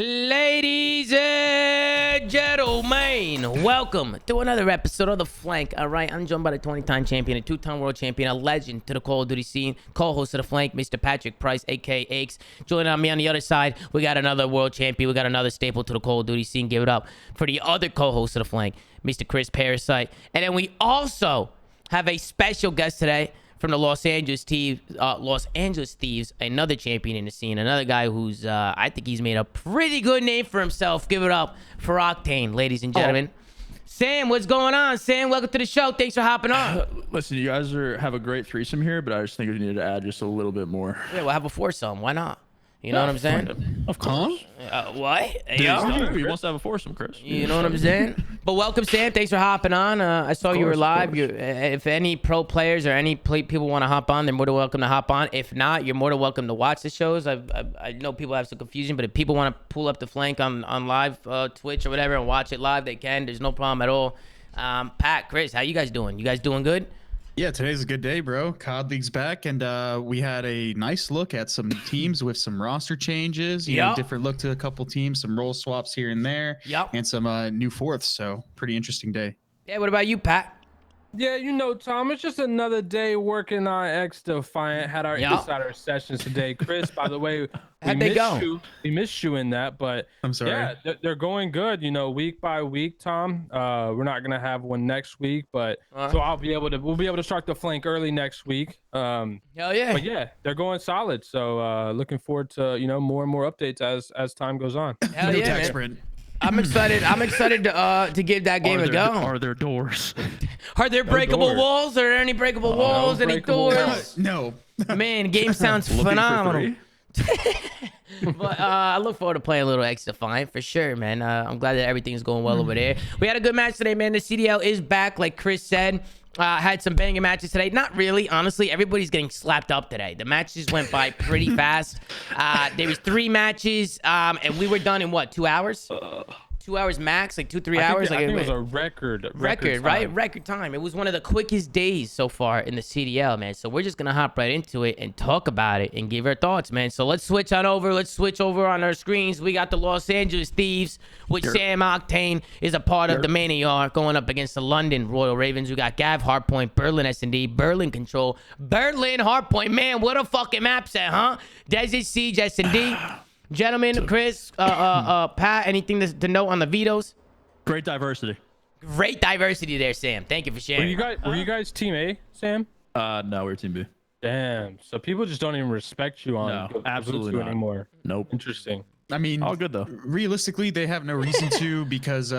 Ladies and gentlemen, welcome to another episode of The Flank. All right, I'm joined by the 20-time champion, a 2-time world champion, a legend to the Call of Duty scene, co-host of The Flank, Mr. Patrick Price, a.k.a. Aches. Joining me on the other side, we got another world champion. We got another staple to the Call of Duty scene. Give it up for the other co-host of The Flank, Mr. Chris Parasite. And then we also have a special guest today from the Los Angeles Thieves, another champion in the scene, another guy who's, I think he's made a pretty good name for himself. Give it up for Octane, ladies and gentlemen. Sam, what's going on? Sam, welcome to the show. Thanks for hopping on. Listen, you guys have a great threesome here, but I just think we need to add just a little bit more. Yeah, we'll have a foursome. Why not? You know what I'm saying? Of course. What? He wants to have a foursome, Chris. You know what I'm saying? But welcome, Sam. Thanks for hopping on. I saw you were live. If any pro players or any people want to hop on, they're more than welcome to hop on. If not, you're more than welcome to watch the shows. I know people have some confusion, but if people want to pull up The Flank on live Twitch or whatever and watch it live, they can. There's no problem at all. Pat, Chris, how you guys doing? You guys doing good? Yeah, today's a good day, bro. COD League's back, and we had a nice look at some teams with some roster changes. You know, different look to a couple teams, some role swaps here and there, and some new fourths. So pretty interesting day. Yeah, what about you, Pat? Yeah, you know, Tom, it's just another day working on X Defiant. Had our insider sessions today. Chris, by the way, we missed you in that, but I'm sorry. Yeah, they're going good, you know, week by week, Tom. We're not gonna have one next week, but so we'll be able to start The Flank early next week. Hell yeah. But yeah, they're going solid. So looking forward to, you know, more and more updates as time goes on. Hell yeah, man. Sprint. I'm excited to give that game a go. Are there doors? Are there breakable walls? Are there any breakable walls? Any doors? No. Man, game sounds phenomenal. But I look forward to playing a little X Defiant for sure, man. I'm glad that everything's going well over there. We had a good match today, man. The CDL is back, like Chris said. Had some banging matches today. Not really, honestly. Everybody's getting slapped up today. The matches went by pretty fast. There was 3 matches, and we were done in what, 2 hours? 2 hours max, like 2-3 hours. I think it was a record time. Right? Record time. It was one of the quickest days so far in the CDL, man. So we're just gonna hop right into it and talk about it and give our thoughts, man. So let's switch over on our screens. We got the Los Angeles Thieves, which Sam Octane is a part of the main AR, going up against the London Royal Ravens. We got Gav Hardpoint, Berlin S&D, Berlin Control, Berlin Hardpoint. Man, what a fucking map set, huh? Desert Siege S&D. Gentlemen, Chris, Pat, anything to note on the vetoes? Great diversity. Great diversity there, Sam. Thank you for sharing. Were you guys Team A, Sam? No, we're Team B. Damn. So people just don't even respect you on absolutely not anymore. Nope. Interesting. I mean, all good though. Realistically, they have no reason to because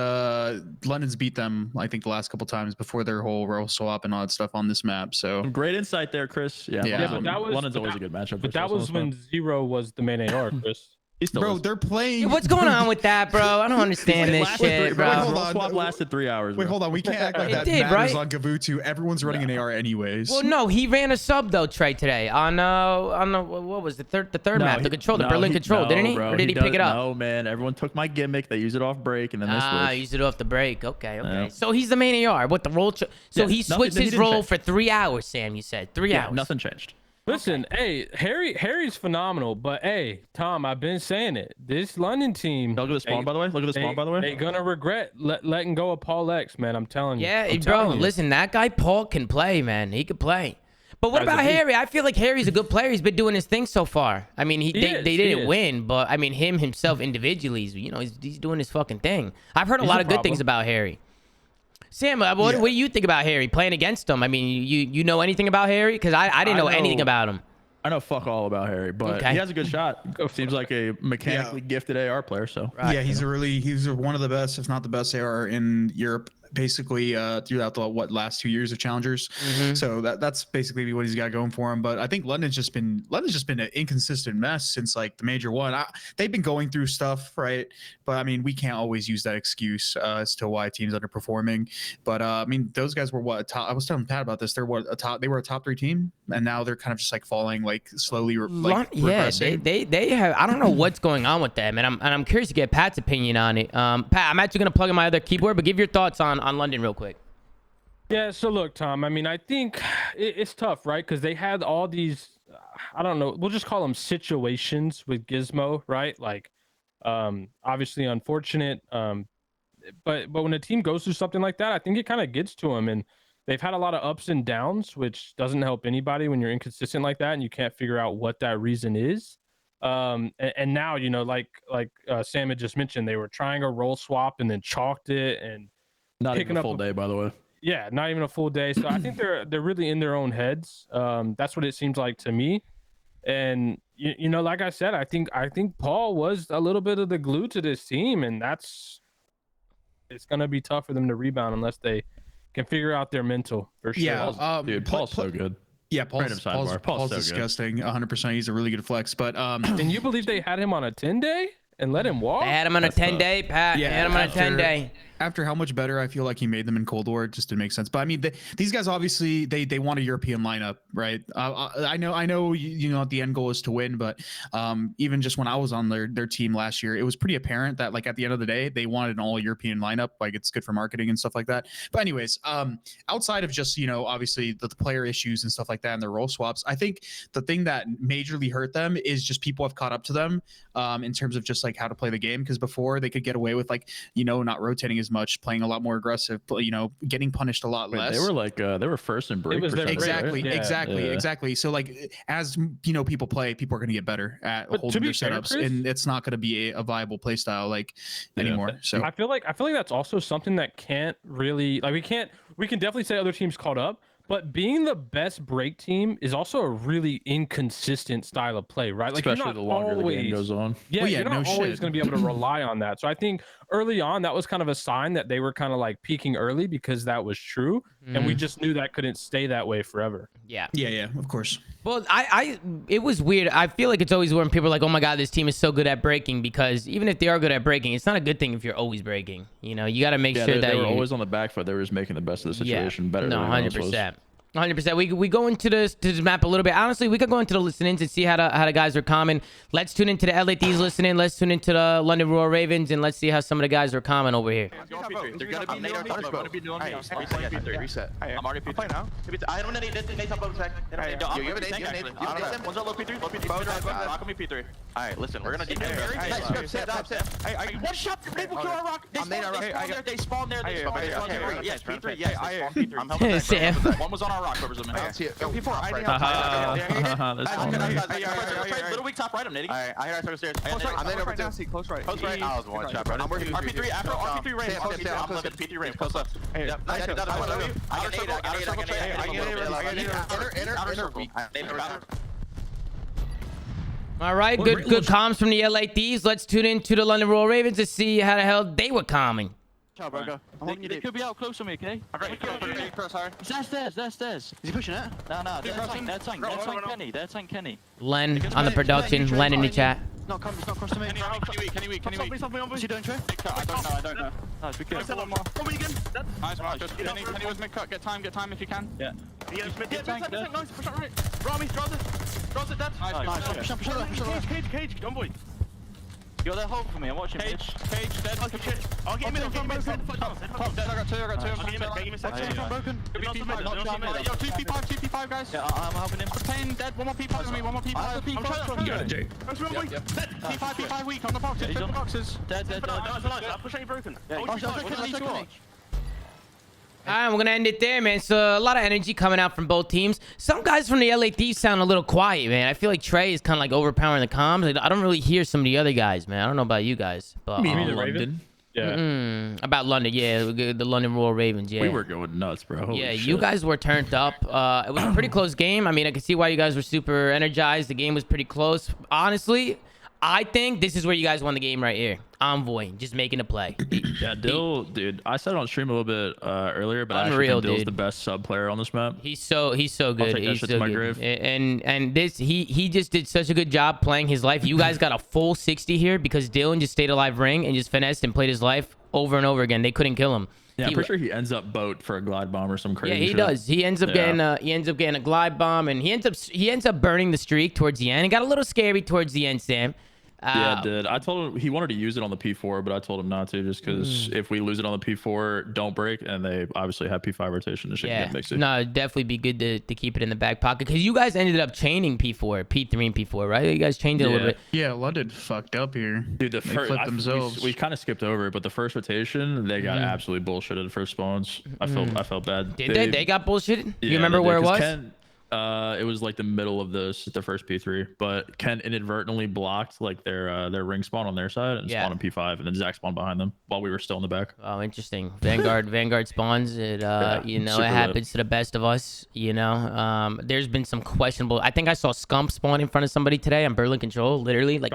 London's beat them, I think, the last couple times before their whole role swap and all that stuff on this map. So great insight there, Chris. Yeah, but London's always a good matchup. But that was when Zero was the main AR, Chris. Bro, they're playing. Yeah, what's going on with that, bro? I don't understand this shit, bro. Hold on. Swap lasted 3 hours. Wait, hold on. We can't act like that matters on Gavutu. Everyone's running an AR anyways. Well, no, he ran a sub though, Trey, today on what was the third map, the control, the Berlin Control, didn't he? Bro, or did he pick it up? No, man. Everyone took my gimmick. They use it off break, and then they switched. Used it off the break. Okay. Yeah. So he's the main AR. What the role? So he switched his role for 3 hours. Sam, you said 3 hours. Nothing changed. Listen, hey, Harry's phenomenal, but hey, Tom, I've been saying it. This London team. Look at the spawn, by the way. Look at the spawn, by the way. They're gonna regret letting go of Paul X, man. I'm telling you. Yeah, bro. Listen, that guy Paul can play, man. He could play. But what about Harry? I feel like Harry's a good player. He's been doing his thing so far. I mean, they didn't win, but I mean, himself individually, he's doing his fucking thing. I've heard a lot of good things about Harry. Sam, what do you think about Harry playing against him? I mean, you know anything about Harry? Because I didn't know anything about him. I know fuck all about Harry, but he has a good shot. Seems like a mechanically gifted AR player. So yeah, he's one of the best, if not the best AR in Europe. Basically, throughout the last 2 years of challengers. So that's basically what he's got going for him. But I think London's just been an inconsistent mess since like the major one. They've been going through stuff, right? But I mean, we can't always use that excuse as to why teams underperforming. But I mean, those guys were I was telling Pat about this. They were a top 3 team, and now they're kind of just like falling like slowly. Regressing. They have. I don't know what's going on with them, and I'm curious to get Pat's opinion on it. Pat, I'm actually gonna plug in my other keyboard, but give your thoughts on London real quick. Yeah, so look, Tom, I mean, I think it's tough, right? Because they had all these, I don't know, we'll just call them situations with Gizmo, right? Like Obviously unfortunate. But when a team goes through something like that, I think it kind of gets to them, and they've had a lot of ups and downs, which doesn't help anybody when you're inconsistent like that and you can't figure out what that reason is. And now, you know, like Sam had just mentioned, they were trying a role swap and then chalked it, and not even a full day, by the way. Yeah, not even a full day. So I think they're really in their own heads. That's what it seems like to me. And you know, like I said, I think Paul was a little bit of the glue to this team, and it's gonna be tough for them to rebound unless they can figure out their mental for sure. Yeah, dude, Paul's so good. Yeah, Paul's so disgusting. 100%. He's a really good flex. But can you believe they had him on a 10-day and let him walk? They had him on a 10-day, Pat. Yeah, they had him on a 10-day. After how much better I feel like he made them in Cold War, it just didn't make sense. But I mean, these guys obviously they want a European lineup, right? I know you know the end goal is to win, but even just when I was on their team last year, it was pretty apparent that like at the end of the day they wanted an all European lineup. Like it's good for marketing and stuff like that. But anyways, outside of just, you know, obviously the player issues and stuff like that and their role swaps, I think the thing that majorly hurt them is just people have caught up to them in terms of just like how to play the game. Because before they could get away with like, you know, not rotating as much, playing a lot more aggressive, you know, getting punished a lot less. They were like they were first in break. Exactly, right? exactly. So like as you know, people are going to get better at holding their setups, Chris, and it's not going to be a viable play style like anymore. So I feel like that's also something that can't really like we can definitely say other teams caught up. But being the best break team is also a really inconsistent style of play, right? Like especially the longer the game goes on. Yeah, you're not always going to be able to rely on that. So I think early on, that was kind of a sign that they were kind of like peaking early because that was true. And we just knew that couldn't stay that way forever. Yeah, of course. Well, it was weird. I feel like it's always when people are like, oh my God, this team is so good at breaking, because even if they are good at breaking, it's not a good thing if you're always breaking. You know, you got to make sure that they were always on the back foot. They were just making the best of the situation better. No, 100%. 100%. We go into this map a little bit. Honestly, we could go into the listenings and see how the guys are commenting. Let's tune into the LA Thieves listening. Let's tune into the London Royal Ravens, and let's see how some of the guys are commenting over here. They're gonna be doing reset. I'm already P3 now. I don't need Nate up check. You have a nade. One's on low P3. Low P3. Rock me P3. All right, listen, we're gonna do one shot. People kill our rock. They spawn there. Yes, P3. Yes, P3. I'm helping. Sam. One was on our rock. Whoever's in I see it. P4. Little weak top right. I'm nading. I hear I stairs. I'm nading over to close right. Close right. I was one shot, bro. I'm working RP3 after RP3 range. I'm looking P3 range. Close up. Yep. Nice. I get it. All right, good comms from the LA Thieves. Let's tune into the London Royal Ravens to see how the hell they were calming. They could be out close to me, okay? That's stairs. Is he pushing it? No, that's Kenny. That's Kenny. Len on the production. Len in the chat. It's not cross to me. Can you weak? What's he doing, Trey? I don't know. Nice, we killed. One more. Nice, Marcus. Kenny was mid-cut. Get time if you can. Yeah. Nice, push up right. Rami, draws it, dead. Nice. Push. Cage, come boy. You're there, hold for me. I'm watching. Cage, dead. I'll get him in. Top dead. I got two. Get him in section. Broken. Could be T5. Yo, 2P5, guys. Yeah, I'm helping him. Pain dead. One more P5 on me. I'm trying to Jay. P5 weak on the boxes. Take the boxes. Dead. I'm pushing broken. All right, we're going to end it there, man. So a lot of energy coming out from both teams. Some guys from the LA Thieves sound a little quiet, man. I feel like Trey is kind of like overpowering the comms. I don't really hear some of the other guys, man. I don't know about you guys. But, the Raven? Yeah. About London, yeah. The London Royal Ravens, yeah. We were going nuts, bro. Holy shit. You guys were turned up. It was a pretty close game. I mean, I could see why you guys were super energized. The game was pretty close. Honestly, I think this is where you guys won the game right here. Envoy, just making a play. Yeah, Dill, dude. I said it on stream a little bit earlier, but I think Dill's the best sub player on this map. He's so good. He's so good. And this he just did such a good job playing his life. You guys got a full 60 here because Dylan just stayed alive ring and just finessed and played his life over and over again. They couldn't kill him. Yeah, I'm pretty sure he ends up boat for a glide bomb or some crazy shit. Yeah, he does. He ends up getting a glide bomb, and he ends up burning the streak towards the end. It got a little scary towards the end, Sam. Yeah, I did. I told him he wanted to use it on the P4, but I told him not to, just because if we lose it on the P4, don't break, and they obviously have P5 rotation. Yeah, no, it'd definitely be good to keep it in the back pocket, because you guys ended up chaining P4, P3, and P4, right? You guys changed it a little bit. Yeah, London fucked up here. Dude, they flipped themselves. We kind of skipped over it, but the first rotation, they got absolutely bullshitted the first spawns. I felt bad. Did they got bullshitted? Yeah, you remember where it was? It was like the middle of the first P3, but Ken inadvertently blocked like their ring spawn on their side and spawned in P5, and then Zach spawned behind them while we were still in the back. Oh, interesting. Vanguard spawns. It you know, it happens to the best of us. You know, there's been some questionable. I think I saw Scump spawn in front of somebody today on Berlin Control. Literally, like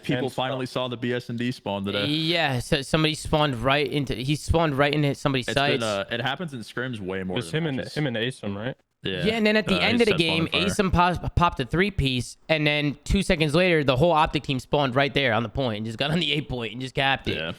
people finally saw the BS&D spawn today. Yeah, so somebody spawned right into. He spawned right into somebody's sights. It happens in scrims way more. It's him and Asim, right? Yeah, and then at the end of the game, Asim popped a 3-piece, and then 2 seconds later, the whole Optic team spawned right there on the point and just got on the 8-point and just capped it.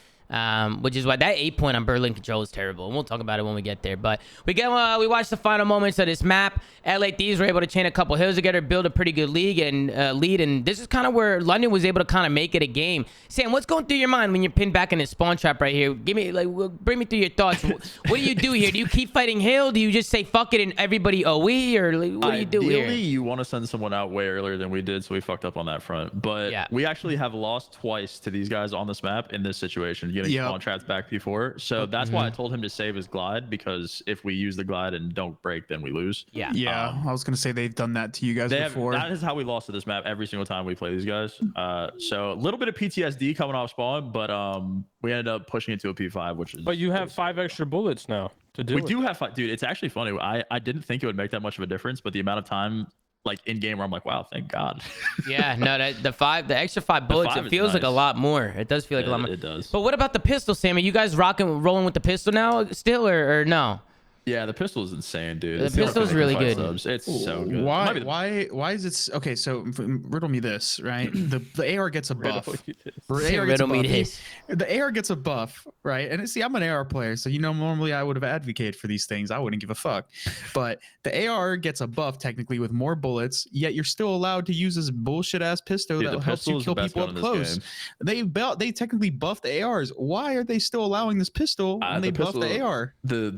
Which is why that 8-point on Berlin Control is terrible, and we'll talk about it when we get there. But we watched the final moments of this map. LA Thieves were able to chain a couple hills together, build a pretty good lead, and this is kind of where London was able to kind of make it a game. Sam, what's going through your mind when you're pinned back in this spawn trap right here? Bring me through your thoughts. What do you do here? Do you keep fighting hill? Do you just say fuck it and everybody OE, or what do you do here? Ideally, you want to send someone out way earlier than we did, so we fucked up on that front. But we actually have lost twice to these guys on this map in this situation, getting spawn traps back before. So that's why I told him to save his glide, because if we use the glide and don't break, then we lose. Yeah, I was gonna say they've done that to you guys before. That is how we lost to this map every single time we play these guys. So a little bit of PTSD coming off spawn, but we ended up pushing it to a P5, which is. But you have 5 extra bullets now to do. We do have 5, dude. It's actually funny. I didn't think it would make that much of a difference, but the amount of time like in game where I'm like, wow, thank God. Yeah, no, the extra 5 bullets, it feels like a lot more. It does feel like a lot more. It does. But what about the pistol, Sam? Are you guys rolling with the pistol now still, or no? Yeah, the pistol is insane, dude. The pistol is really good. It's so good. Why is it okay? So riddle me this, right? The AR gets a buff. The AR gets a buff, right? And see, I'm an AR player, so normally I would have advocated for these things. I wouldn't give a fuck. But the AR gets a buff technically with more bullets, yet you're still allowed to use this bullshit ass pistol that helps you kill people up close. They technically buffed the ARs. Why are they still allowing this pistol when they buff the AR?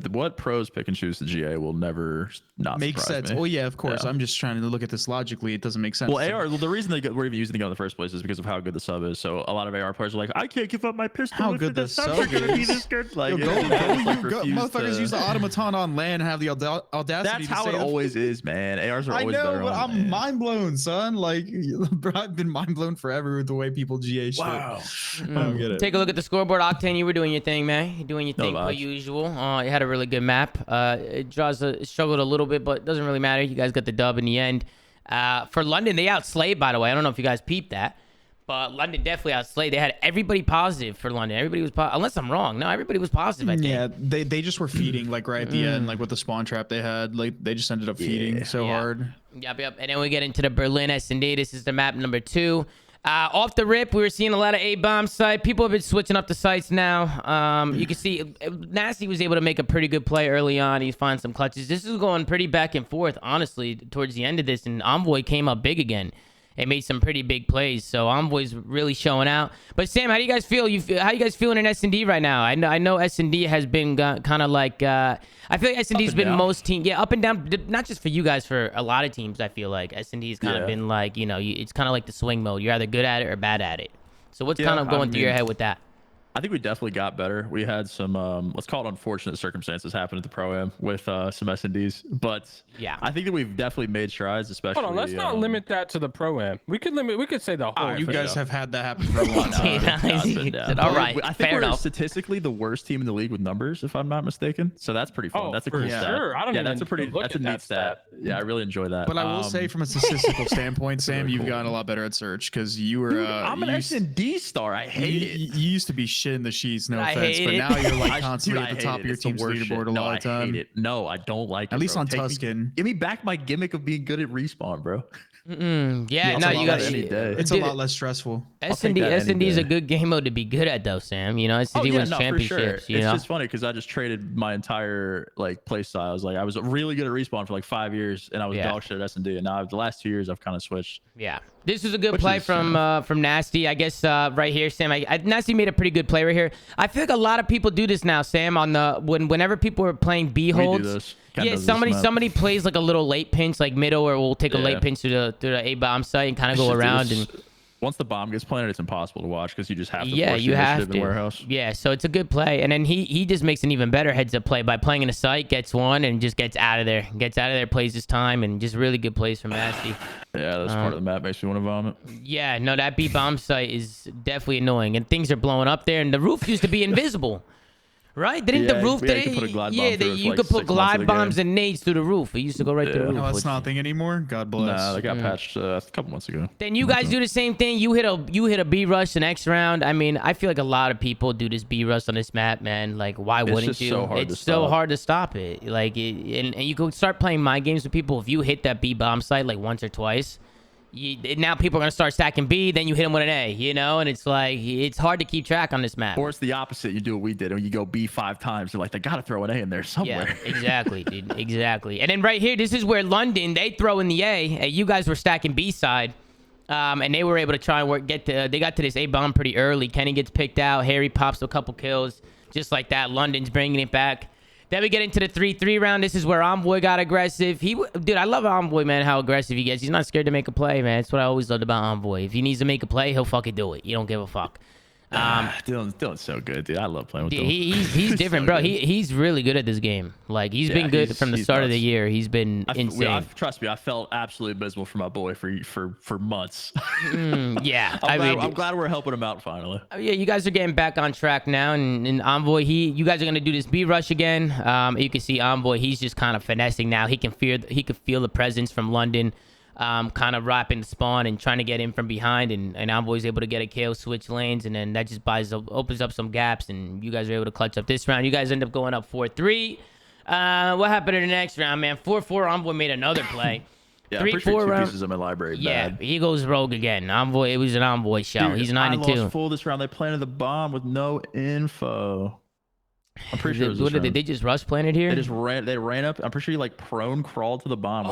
What pros pick and choose the GA will never not make sense. Oh yeah, of course. I'm just trying to look at this logically. It doesn't make sense. Well, AR. The reason we're even using the gun in the first place is because of how good the sub is. So a lot of AR players are like, I can't give up my pistol. How good the sub is. Gonna be this good. Like, motherfuckers use the automaton on land and have the audacity. That's how it always is, man. ARs are always better. I know, but I'm mind blown, son. Like, bro, I've been mind blown forever with the way people GA shit. Wow. I don't get it. Take a look at the scoreboard, Octane. You were doing your thing, man. You're doing your thing per usual. You had a really good map. It struggled a little bit, but it doesn't really matter. You guys got the dub in the end. For London, they outslayed, by the way. I don't know if you guys peeped that, but London definitely outslayed. They had everybody positive for London. Everybody was unless I'm wrong. No, everybody was positive, I think. Yeah, they just were feeding like right at the end, like with the spawn trap they had. Like they just ended up feeding so hard. Yep. And then we get into the Berlin S&D. This is the map number 2. Off the rip, we were seeing a lot of A-bomb site. People have been switching up the sites now. You can see Nasty was able to make a pretty good play early on. He's finding some clutches. This is going pretty back and forth, honestly, towards the end of this. And Envoy came up big again. They made some pretty big plays, so Envoy's really showing out. But Sam, how do you guys feel? How you guys feeling in S&D right now? I know S&D has been kind of like I feel like S&D's been most team, up and down. Not just for you guys, for a lot of teams. I feel like S&D's kind of been like it's kind of like the swing mode. You're either good at it or bad at it. So what's kind of going through your head with that? I think we definitely got better. We had some, let's call it unfortunate circumstances happen at the Pro-Am with some S&Ds. But I think that we've definitely made strides, especially. Hold on, let's not limit that to the Pro-Am. We could say the whole. You guys have had that happen for a long time. All right, I think we're statistically the worst team in the league with numbers, if I'm not mistaken. So that's pretty fun. That's a cool stat. Sure. That's a neat stat. Yeah, I really enjoy that. But I will say, from a statistical standpoint, Sam, you've gotten a lot better at search because you were. I'm an S&D star. I hate it. You used to be shit in the sheets. No offense, but now you're like constantly at the top of your team's leaderboard a lot of time. I hate it. No, I don't like it. At least on Tuscan. Give me back my gimmick of being good at respawn, bro. Yeah, no, you got it's a lot less stressful. S&D is a good game mode to be good at, though, Sam. S&D wins championships. It's just funny because I just traded my entire play style. I was really good at respawn for 5 years, and I was dog shit at S&D. And now the last 2 years I've kind of switched. Yeah, This was a good play from Nasty. I guess right here, Sam. Nasty made a pretty good play right here. I feel like a lot of people do this now, Sam. On the whenever people are playing B holds, yeah, somebody plays like a little late pinch, like middle, or we'll take a late pinch to the A bomb site and kind of go around. And once the bomb gets planted, it's impossible to watch because you just have to. Yeah, you have to. In the warehouse. Yeah, so it's a good play, and then he just makes an even better heads up play by playing in a site, gets one, and just gets out of there. Plays his time, and just really good plays from Nasty. Yeah, that's part of the map makes me want to vomit. Yeah, no, that B bomb site is definitely annoying, and things are blowing up there, and the roof used to be invisible. Right? Didn't the roof? You could put glide bombs and nades through the roof. It used to go right through the roof. No, that's not a thing anymore. God bless. Nah, they got patched a couple months ago. Then you guys do the same thing. You hit a B rush the next round. I mean, I feel like a lot of people do this B rush on this map, man. Like, why wouldn't you? It's so hard to stop it. Like, and you could start playing mind games with people if you hit that B bomb site like once or twice. Now people are going to start stacking B, then you hit them with an A, you know? And it's like, it's hard to keep track on this map. Or it's the opposite. You do what we did, and you go B 5 times. You're like, they got to throw an A in there somewhere. Yeah, exactly, dude. Exactly. And then right here, this is where London, they throw in the A. You guys were stacking B side. And they were able to try and they got to this A bomb pretty early. Kenny gets picked out. Harry pops a couple kills. Just like that, London's bringing it back. Then we get into the 3-3 round. This is where Envoy got aggressive. Dude, I love Envoy, man, how aggressive he gets. He's not scared to make a play, man. That's what I always loved about Envoy. If he needs to make a play, he'll fucking do it. You don't give a fuck. Dylan's so good, dude. I love playing with Dylan. He's different, so bro. He's really good at this game. Like, he's been good from the start of the year. He's been insane. Trust me, I felt absolutely abysmal for my boy for months. Yeah, I'm glad we're helping him out finally. Yeah, you guys are getting back on track now, and Envoy, you guys are gonna do this B rush again. You can see Envoy, he's just kind of finessing now. He can feel the presence from London. Kind of wrapping the spawn and trying to get in from behind, and Envoy's able to get a kill, switch lanes, and then that just opens up some gaps, and you guys are able to clutch up this round. You guys end up going up 4-3. What happened in the next round, man? 4-4, Envoy made another play. Yeah, 3-4 round. Pieces of my library. Yeah, he goes rogue again. Envoy, it was an Envoy show. He's 9-2. I lost full this round. They planted the bomb with no info. I'm pretty sure. What did they just rush planted here? They ran up. I'm pretty sure he like prone crawled to the bomb.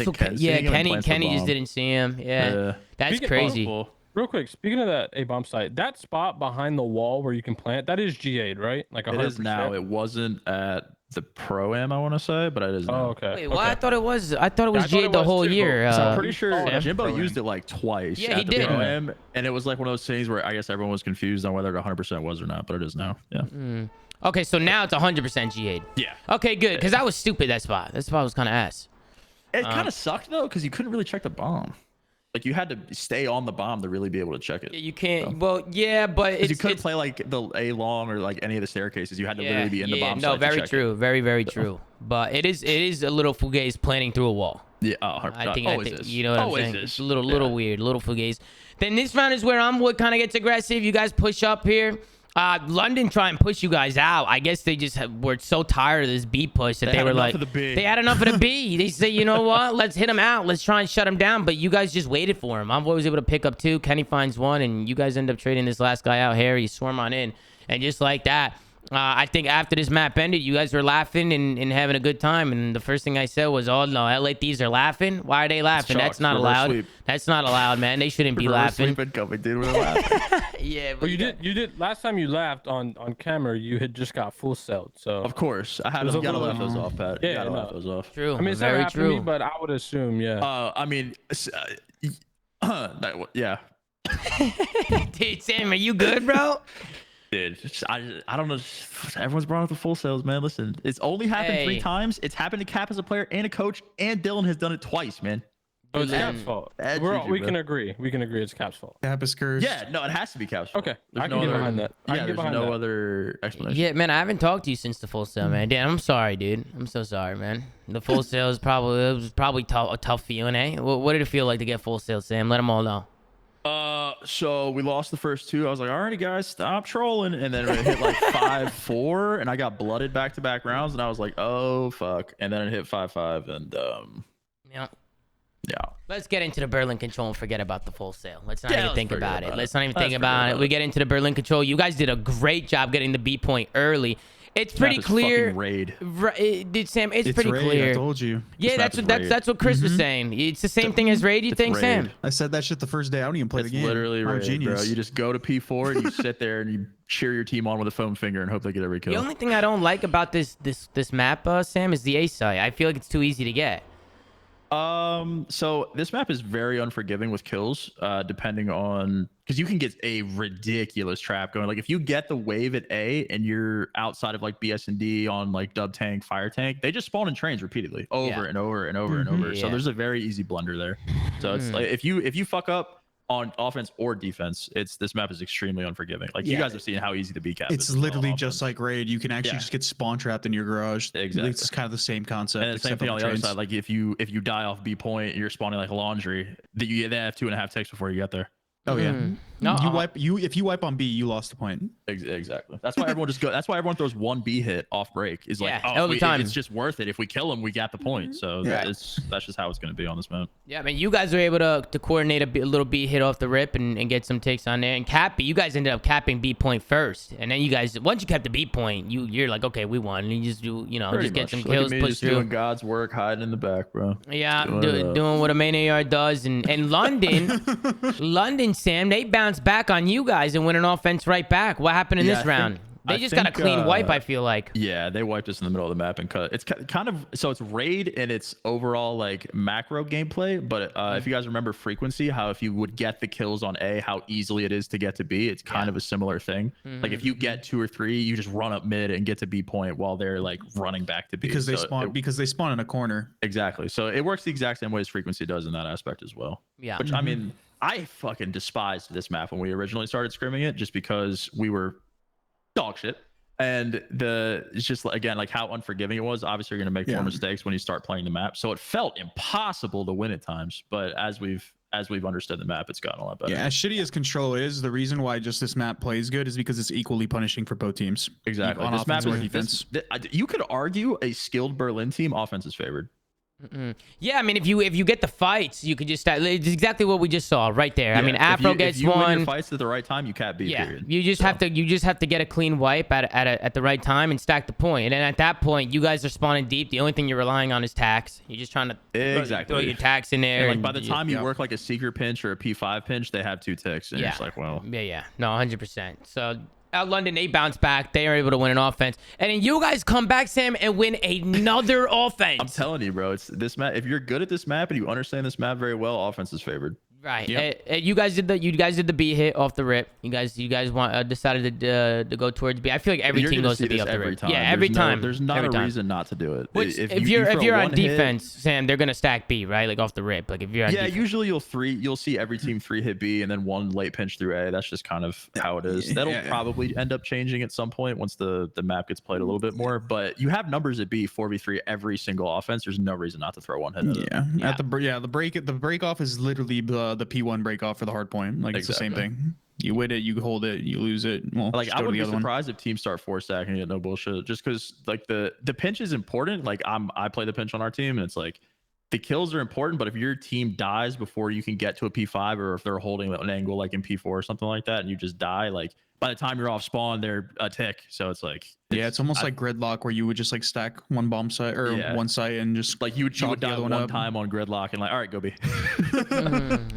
Kenny just didn't see him. Yeah. That's crazy. Real quick, speaking of that A bomb site, that spot behind the wall where you can plant, that is GA'd, right? Like 100%. It is now. It wasn't at the pro am, I want to say, but it is now. Oh, okay. Wait, well, I thought it was GA'd the whole year. So I'm pretty sure Jimbo used it like twice. Yeah, he did. Pro am, and it was like one of those things where I guess everyone was confused on whether it 100% was or not, but it is now. Yeah. Okay, so now it's 100% GA'd. Yeah. Okay, good. Because that was stupid, that spot. That spot was kind of ass. It kind of sucked, though, because you couldn't really check the bomb. Like, you had to stay on the bomb to really be able to check it. Yeah, you can't. So. Well, yeah, but you couldn't play, like, the A long or, like, any of the staircases. You had to literally be in the bomb. No, site very to true. Very, very true. But it is a little fugazi planning through a wall. Yeah, I think you know what I'm saying? It's a little weird, little fugazi. Then this round is where Envoy kind of gets aggressive. You guys push up here. London try and push you guys out. I guess they just were so tired of this B push that they were like, they had enough of the B. They say, you know what? Let's hit him out. Let's try and shut him down. But you guys just waited for him. Envoy was able to pick up 2. Kenny finds 1, and you guys end up trading this last guy out. Harry, swarm on in, and just like that. I think after this map ended, you guys were laughing and having a good time. And the first thing I said was, oh, no, LA Thieves are laughing? Why are they laughing? That's not allowed. Sweep. That's not allowed, man. They shouldn't be laughing. Yeah, but you did. Last time you laughed on camera, you had just got full celled. So of course, I had to laugh those off, Pat. Yeah, laugh those off. True. I mean, it's very true. Me, but I would assume, yeah. I mean, yeah. Dude, Sam, are you good, bro? Dude, I don't know. Everyone's brought up the full sales, man. Listen, it's only happened 3 times. It's happened to Cap as a player and a coach, and Dylan has done it twice, man. Oh, it's Cap's fault. We can agree. We can agree it's Cap's fault. Cap is cursed. Yeah, no, it has to be Cap's fault. Okay, I can get behind that. Yeah, there's no other explanation. Yeah, man, I haven't talked to you since the full sale, man. Damn, I'm sorry, dude. I'm so sorry, man. The full sale was probably a tough feeling, eh? What did it feel like to get full sale, Sam? Let them all know. So we lost the first 2. I was like, alrighty, guys, stop trolling. And then it hit like 5-4, and I got blooded back-to-back rounds, and I was like, oh fuck. And then it hit 5-5, and yeah. Yeah. Let's get into the Berlin control and forget about the full sale. Let's not even think about it. Let's not even think about it. We get into the Berlin control. You guys did a great job getting the B point early. It's pretty clear. Raid. Dude, Sam, it's pretty raid, clear. I told you. Yeah, that's what Chris was saying. It's the same thing as raid. You think, raid. Sam? I said that shit the first day. I don't even play the game. Literally I'm a raid, genius. bro. You just go to P4 and you sit there and you cheer your team on with a foam finger and hope they get every kill. The only thing I don't like about this map, Sam, is the A site. I feel like it's too easy to get. So this map is very unforgiving with kills, depending on, because you can get a ridiculous trap going. Like if you get the wave at A and you're outside of like BS and D on like dub tank, fire tank, they just spawn in trains repeatedly over and over and over and over. So there's a very easy blunder there. So it's like if you fuck up on offense or defense, this map is extremely unforgiving. Like you guys have seen how easy the B cap is. It's literally just like raid. You can actually just get spawn trapped in your garage. Exactly. It's kind of the same concept. And the same thing on the other side. Like if you die off B point, you're spawning like laundry. They have 2.5 ticks before you get there. Oh yeah. No, if you wipe on B, you lost a point. Exactly. That's why everyone that's why everyone throws one B hit off break. Is like, all the time. It's just worth it. If we kill him, we got the point. So that's just how it's going to be on this map. Yeah, I mean, you guys were able to coordinate a little B hit off the rip and get some takes on there. And Cappy, you guys ended up capping B point first, and then you guys, once you kept the B point, you're like, okay, we won. And you just do, just get some kills, push through. Doing God's work, hiding in the back, bro. Yeah, doing what a main AR does. And London, Sam, they bounced back on you guys and went an offense right back. What happened in this round? They just got a clean wipe, I feel like. Yeah, they wiped us in the middle of the map and cut. It's kind of, so it's raid and it's overall like macro gameplay. But if you guys remember frequency, how if you would get the kills on A, how easily it is to get to B, it's kind of a similar thing. Like if you get 2 or 3, you just run up mid and get to B point while they're like running back to B. Because they spawn in a corner. Exactly. So it works the exact same way as frequency does in that aspect as well. Yeah. Which I mean, I fucking despised this map when we originally started scrimming it, just because we were dog shit. And it's just, again, like how unforgiving it was. Obviously, you're going to make more mistakes when you start playing the map. So it felt impossible to win at times. But as we've understood the map, it's gotten a lot better. Yeah, as shitty as control is, the reason why just this map plays good is because it's equally punishing for both teams. Exactly. On this offense map or defense. You could argue a skilled Berlin team offense is favored. Yeah, I mean, if you get the fights, you could just start. It's exactly what we just saw right there. I mean, Afro gets if you one. Win your fights at the right time, you can't beat. Yeah, period. you just have to get a clean wipe at the right time and stack the point. And then at that point, you guys are spawning deep. The only thing you're relying on is tax. You're just trying to throw your tax in there. And like by the time you work like a secret pinch or a P5 pinch, they have 2 ticks. And it's like, well, yeah, no, 100%. So. London, they bounce back. They are able to win an offense. And then you guys come back, Sam, and win another offense. I'm telling you, bro. It's this map. If you're good at this map and you understand this map very well, offense is favored. Right. Yep. You guys did the B hit off the rip. You guys decided to go towards B. I feel like every team goes to B off the rip. Time. Yeah, every time. There's not a reason not to do it. Which, if you're on defense, Sam, they're gonna stack B, right? Like off the rip. Like if you're on defense. Usually you'll see every team 3 hit B and then 1 late pinch through A. That's just kind of how it is. That'll probably end up changing at some point once the map gets played a little bit more. But you have numbers at B 4v3 every single offense. There's no reason not to throw 1 hit. At the break off is literally the P1 break off for the hard point. Like it's the same thing. You win it, you hold it, you lose it. Well, like I would be surprised if teams start 4 stacking it, no bullshit. Just because like the pinch is important. Like I play the pinch on our team, and it's like the kills are important. But if your team dies before you can get to a P5, or if they're holding an angle like in P4 or something like that, and you just die, like by the time you're off spawn, they're a tick. So it's like it's almost like gridlock, where you would just like stack 1 bomb site or 1 site and just like you would die one time on gridlock and like, all right, go B.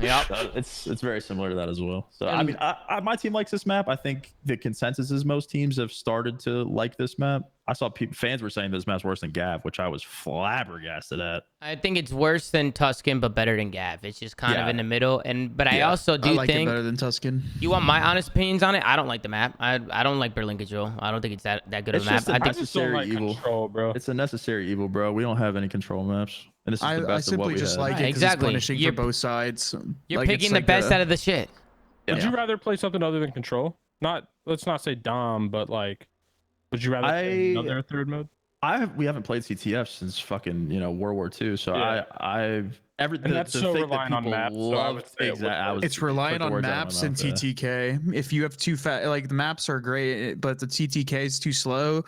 Yeah, so it's very similar to that as well. So I mean, my team likes this map. I think the consensus is most teams have started to like this map. I saw fans were saying this map's worse than Gav, which I was flabbergasted at. I think it's worse than Tuscan, but better than Gav. It's just kind of in the middle. But I also do like it better than Tuscan. You want my honest opinions on it? I don't like the map. I don't like Berlin Control. I don't think it's that good of a map. I think it's necessary evil, control, bro. It's a necessary evil, bro. We don't have any control maps, and this is the best of what we have. Like it because it's punishing for both sides. You're picking the best out of the shit. Would you rather play something other than control? Let's not say Dom, but like, would you rather play another third mode? We haven't played CTF since fucking World War II. So that's so reliant on maps. So I would say it's reliant on maps and TTK. If you have too fast, like the maps are great, but the TTK is too slow.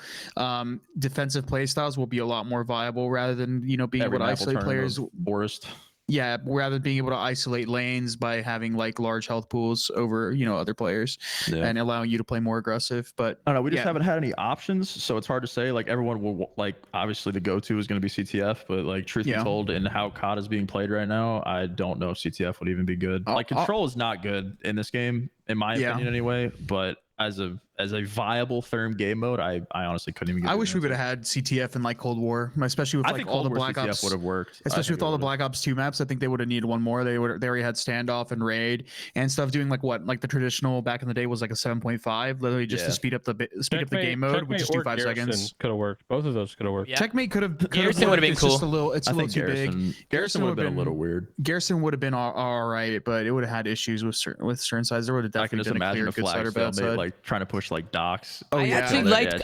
Defensive play styles will be a lot more viable rather than being what isolate players. Forest. Yeah, rather than being able to isolate lanes by having like large health pools over, you know, other players and allowing you to play more aggressive. But I don't know, we just haven't had any options, so it's hard to say. Like everyone will like, obviously the go-to is going to be CTF, but like truth be told, in how COD is being played right now, I don't know if CTF would even be good. Like Control is not good in this game, in my opinion anyway, but as a viable therm game mode, I honestly couldn't even get I wish we would have had CTF in like Cold War, especially with like all the Black Ops would have worked, especially with all the Black Ops 2 maps. I think they would have needed one more. They already had standoff and raid and stuff, doing like what, like the traditional back in the day was like a 7.5, literally just to speed up the game mode, which just do 5 seconds. Could have worked. Both of those could have worked. Checkmate could have. Garrison would have been cool. Just a little, it's a little too big. Garrison would have been a little weird. Garrison would have been all right, but it would have had issues with certain sides. There would have definitely been a clear good side or bad side. Like trying to push like docks. I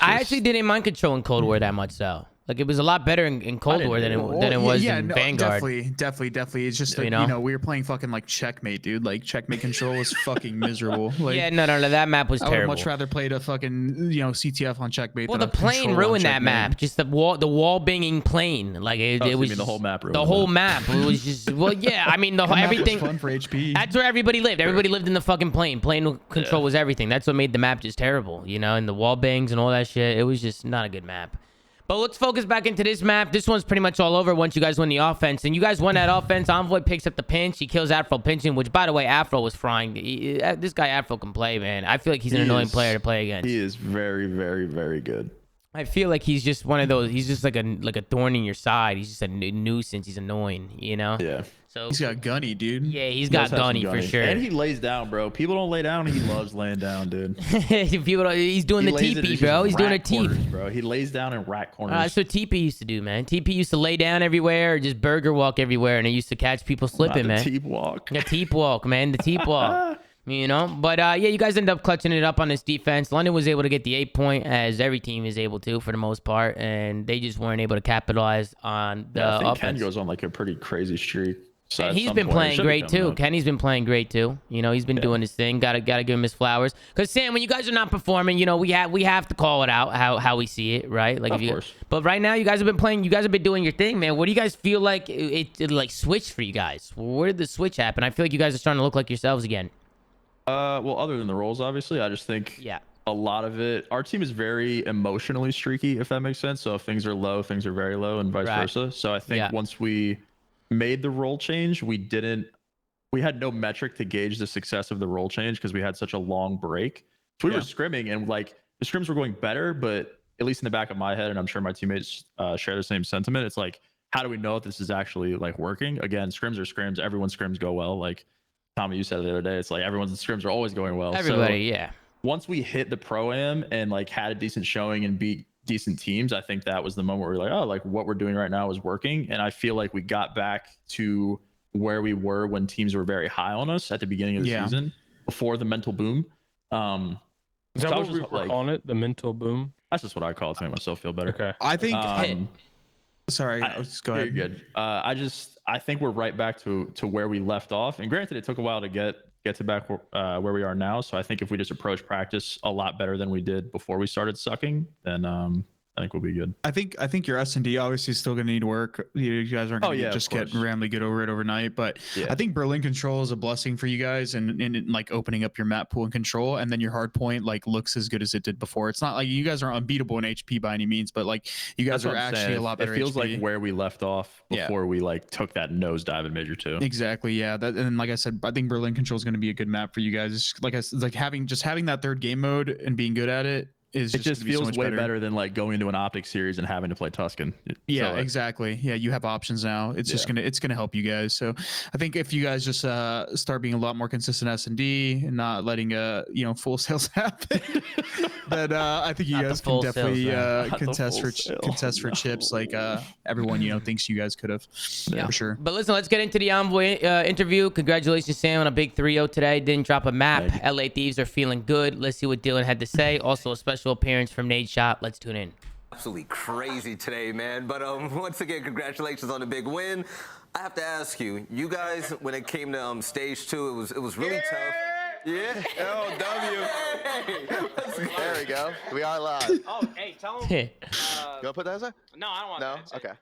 actually didn't mind controlling Cold War that much though. Like it was a lot better in Cold War than it was in Vanguard. Definitely. It's just that, you know, we were playing fucking like Checkmate, dude. Like Checkmate control was fucking miserable. Like, yeah, no, that map was terrible. I would much rather play the fucking, you know, CTF on Checkmate. Well, the plane ruined that map. Just the wall banging plane. Like it was the whole map. The whole map. It was just I mean the whole everything. Was fun for HP. That's where everybody lived. Everybody lived in the fucking plane. Plane control was everything. That's what made the map just terrible. You know, and the wall bangs and all that shit. It was just not a good map. But let's focus back into this map. This one's pretty much all over once you guys win the offense. And you guys won that offense. Envoy picks up the pinch. He kills Afro pinching, which, by the way, Afro was frying. This guy Afro can play, man. I feel like he's an annoying player to play against. He is very, very, very good. I feel like he's just one of those. He's just like a thorn in your side. He's just a nuisance. He's annoying, you know? Yeah. So he's got gunny, dude. Yeah, he's got gunny for sure. And he lays down, bro. People don't lay down. He loves laying down, dude. He's doing the teepee, bro. He's doing a teep, bro. He lays down in rat corners. That's what TP used to do, man. TP used to lay down everywhere, or just burger walk everywhere, and it used to catch people slipping, man. Teep walk. The teep walk, man. The teep walk. You know, but yeah, you guys end up clutching it up on this defense. London was able to get the 8 point, as every team is able to for the most part, and they just weren't able to capitalize on the I think offense. Ken goes on like a pretty crazy streak. So and he's been playing great too. Kenny's been playing great too. You know, he's been doing his thing. Gotta give him his flowers. Because Sam, when you guys are not performing, you know, we have to call it out how we see it, right? Like, of course. But right now, you guys have been playing. You guys have been doing your thing, man. What do you guys feel like it like switched for you guys? Where did the switch happen? I feel like you guys are starting to look like yourselves again. Well, other than the roles, obviously, I just think a lot of it. Our team is very emotionally streaky, if that makes sense. So if things are low, things are very low, and vice versa. So I think once we made the role change, we had no metric to gauge the success of the role change because we had such a long break. So we were scrimming, and like the scrims were going better, but at least in the back of my head, and I'm sure my teammates share the same sentiment, it's like, how do we know if this is actually like working? Again, scrims are scrims. Everyone's scrims go well. Like Tommy, you said it the other day, it's like everyone's scrims are always going well. Everybody, Once we hit the pro-am and like had a decent showing and beat decent teams, I think that was the moment where we're like, oh, like what we're doing right now is working. And I feel like we got back to where we were when teams were very high on us at the beginning of the season, before the mental boom. Is that what we're calling it? The mental boom? That's just what I call it to make myself feel better. Okay. I think sorry, go ahead. You're good. I think we're right back to where we left off. And granted, it took a while to get to back where we are now. So I think if we just approach practice a lot better than we did before we started sucking, then I think we'll be good. I think your S&D obviously is still going to need work. You guys aren't going to just get randomly good over it overnight. But I think Berlin control is a blessing for you guys, and like opening up your map pool and control, and then your hard point like looks as good as it did before. It's not like you guys are unbeatable in HP by any means, but like you guys are actually a lot better. It feels HP. like where we left off before we like took that nosedive in Major 2. Exactly. Yeah. And like I said, I think Berlin control is going to be a good map for you guys. It's like having that third game mode and being good at it. It just feels so way better than like going into an Optic series and having to play Tuscan. Yeah, exactly. Yeah, you have options now. It's just gonna help you guys. So I think if you guys just start being a lot more consistent S&D and not letting full sales happen, then I think you guys can definitely contest for chips like everyone thinks you guys could have. Yeah, for sure. But listen, let's get into the Envoy interview. Congratulations, Sam, on a big 3-0 today. Didn't drop a map. LA Thieves are feeling good. Let's see what Dylan had to say. Also a special appearance from Nade Shot. Let's tune in. Absolutely crazy today, man. But once again, congratulations on the big win. I have to ask you guys, when it came to stage 2, it was really tough. Yeah. LW. There we go. We are live. Oh, hey, tell him. You want to put that as a? No, I don't want that. Okay.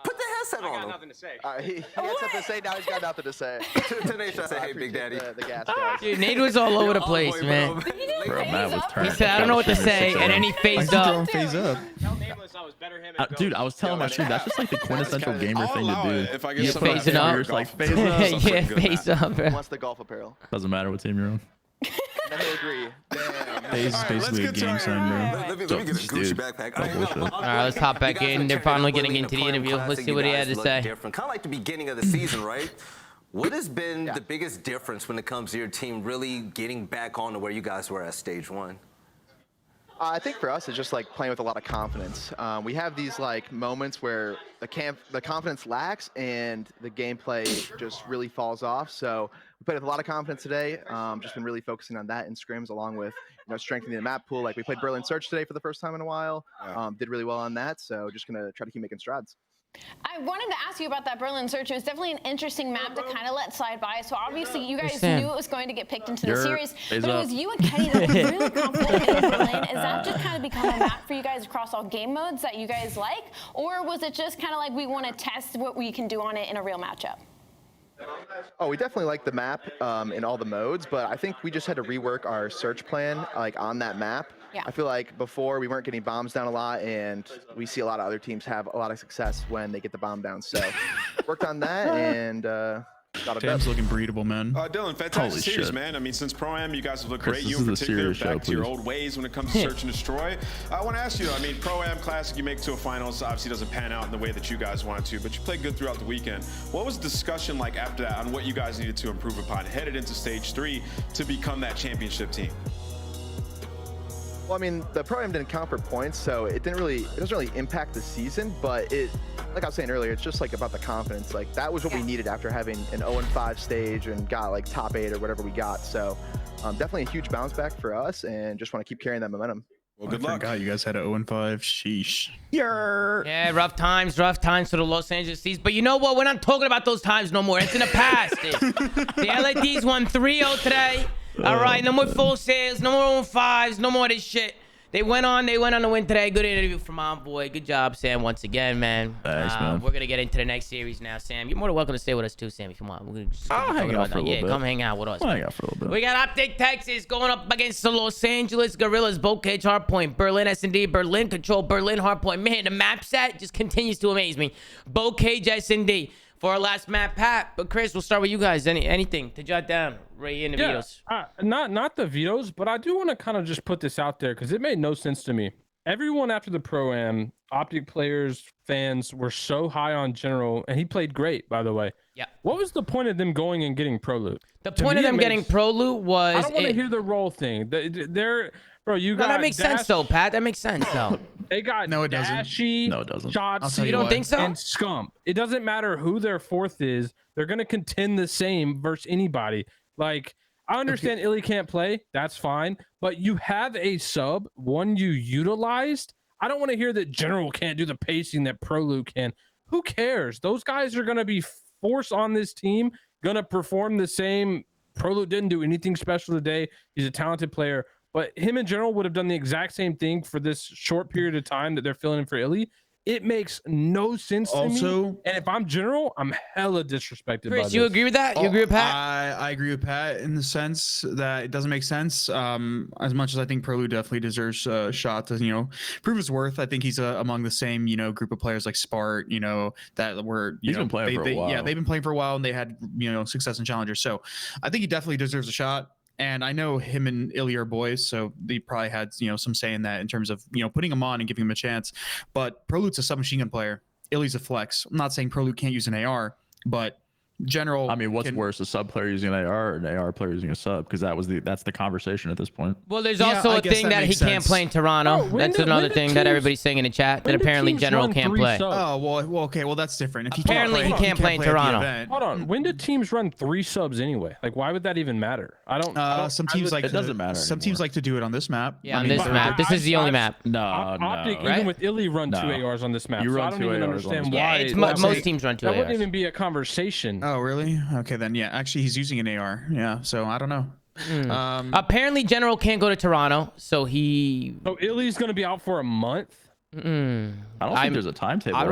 Put the pass that on him. I got nothing to say. He had something to say. Now he's got nothing to say. Today, I say, hey, Big Daddy. The gas guys. Dude, Nate was all over the place, man. Bro, Matt was He turned. said, I don't know what to say, and then he phased up. Phase up. Tell Nameless I was better him. Dude, I was telling my stream, that's just like the quintessential gamer thing to do. If I get You're somebody phasing up. You're just like, phase up. Yeah, phase up, bro. Wants the golf apparel. Doesn't matter what team you're on. And he'll agree. Damn. Phase is basically a gang sign, bro. Let me get a Gucci backpack. All right, let's hop back in. They're finally getting into the interview. Let's see what he had to say. Kind of like the beginning of the season, right? What has been the biggest difference when it comes to your team really getting back on to where you guys were at stage 1? I think for us, it's just like playing with a lot of confidence. We have these like moments where the confidence lacks and the gameplay just really falls off. So we played with a lot of confidence today. Just been really focusing on that in scrims, along with strengthening the map pool. Like we played Berlin Search today for the first time in a while. Did really well on that. So just gonna try to keep making strides. I wanted to ask you about that Berlin Search. It was definitely an interesting map to kind of let slide by. So obviously you guys knew it was going to get picked into the series, but it was you and Kenny that were really confident in Berlin. Is that just kind of become a map for you guys across all game modes that you guys like? Or was it just kind of like we want to test what we can do on it in a real matchup? Oh, we definitely like the map in all the modes, but I think we just had to rework our search plan like on that map. Yeah. I feel like before we weren't getting bombs down a lot, and we see a lot of other teams have a lot of success when they get the bomb down. So worked on that and got it done. Dam's looking breedable, man. Dylan, fantastic series, man. I mean, since Pro-Am, you guys have looked great. You in this is a particular, serious back show, to your please. old ways when it comes to search and destroy. I want to ask you, I mean, Pro-Am Classic, you make it to a finals. Obviously, doesn't pan out in the way that you guys wanted to, but you played good throughout the weekend. What was the discussion like after that on what you guys needed to improve upon headed into stage 3 to become that championship team? Well, I mean, the Pro-Am didn't count for points, so it doesn't really impact the season, but like I was saying earlier, it's just like about the confidence. Like that was what we needed after having an 0-5 stage and got like top 8 or whatever we got. So definitely a huge bounce back for us, and just want to keep carrying that momentum. Well, good luck. God, you guys had an 0-5. Sheesh. Yeah, rough times for the Los Angeles Thieves. But you know what? We're not talking about those times no more. It's in the past. The LA Thieves won 3-0 today. All right, no more full sales, no more 0-5s, no more of this shit. They went on to win today. Good interview from Envoy. Good job, Sam, once again, man. Thanks, man. We're going to get into the next series now, Sam. You're more than welcome to stay with us, too, Sam, if you want. We're just I'll hang out for a little bit. come hang out with us. I'll hang out for a little bit. We got Optic, Texas, going up against the Los Angeles Gorillas, Bocage, Hardpoint, Berlin, S&D, Berlin, Control, Berlin, Hardpoint. Man, the map set just continues to amaze me. Bocage, S&D. For our last map, Pat. But Chris, we'll start with you guys. Anything to jot down right here in the videos? Not the vetoes, but I do want to kind of just put this out there because it made no sense to me. Everyone after the Pro-Am, Optic players, fans were so high on General, and he played great, by the way. Yeah. What was the point of them going and getting pro loot? The point of them getting pro loot was... I don't want to hear the role thing. Bro, you got... that makes sense, though, Pat. That makes sense, though. They got No, it doesn't. Dashy, No, it doesn't. Shotzi, You don't think so? and Scump. It doesn't matter who their fourth is. They're going to contend the same versus anybody. Like, I understand Illy can't play. That's fine. But you have a sub, one you utilized. I don't want to hear that General can't do the pacing that ProLu can. Who cares? Those guys are going to be forced on this team, going to perform the same. ProLu didn't do anything special today. He's a talented player. But him in general would have done the exact same thing for this short period of time that they're filling in for Illy. It makes no sense to me. And if I'm General, I'm hella disrespected. Chris, by this. you agree with that? You agree with Pat? I agree with Pat in the sense that it doesn't make sense. As much as I think ProLu definitely deserves a shot to, prove his worth. I think he's among the same, group of players like Spart, that were, He's been playing for a while. Yeah, they've been playing for a while and they had, success in challengers. So I think he definitely deserves a shot. And I know him and Illy are boys, so they probably had, some say in that in terms of, putting him on and giving him a chance. But ProLu's a submachine gun player. Illy's a flex. I'm not saying ProLu can't use an AR, but General. I mean, what's worse, a sub player using an AR or an AR player using a sub? Because that's the conversation at this point. Well, there's also a thing that he can't play in Toronto. That's another thing that everybody's saying in the chat, that apparently General can't play. Oh, well, okay. Well, that's different. If he can't play in Toronto. Hold on. When do teams run 3 subs anyway? Like, why would that even matter? I don't. Some teams like it doesn't matter. Some teams like to do it on this map. Yeah, on this map. This is the only map. No, Optic, even with Illy, run 2 ARs on this map. You so run I don't 2 even ARs understand Yeah, why. most teams run 2 ARs. That wouldn't even be a conversation. Oh, really? Okay, then yeah. Actually, he's using an AR. Yeah, so I don't know. Apparently, General can't go to Toronto, so he. So Illy's going to be out for a month. I don't think there's a timetable. I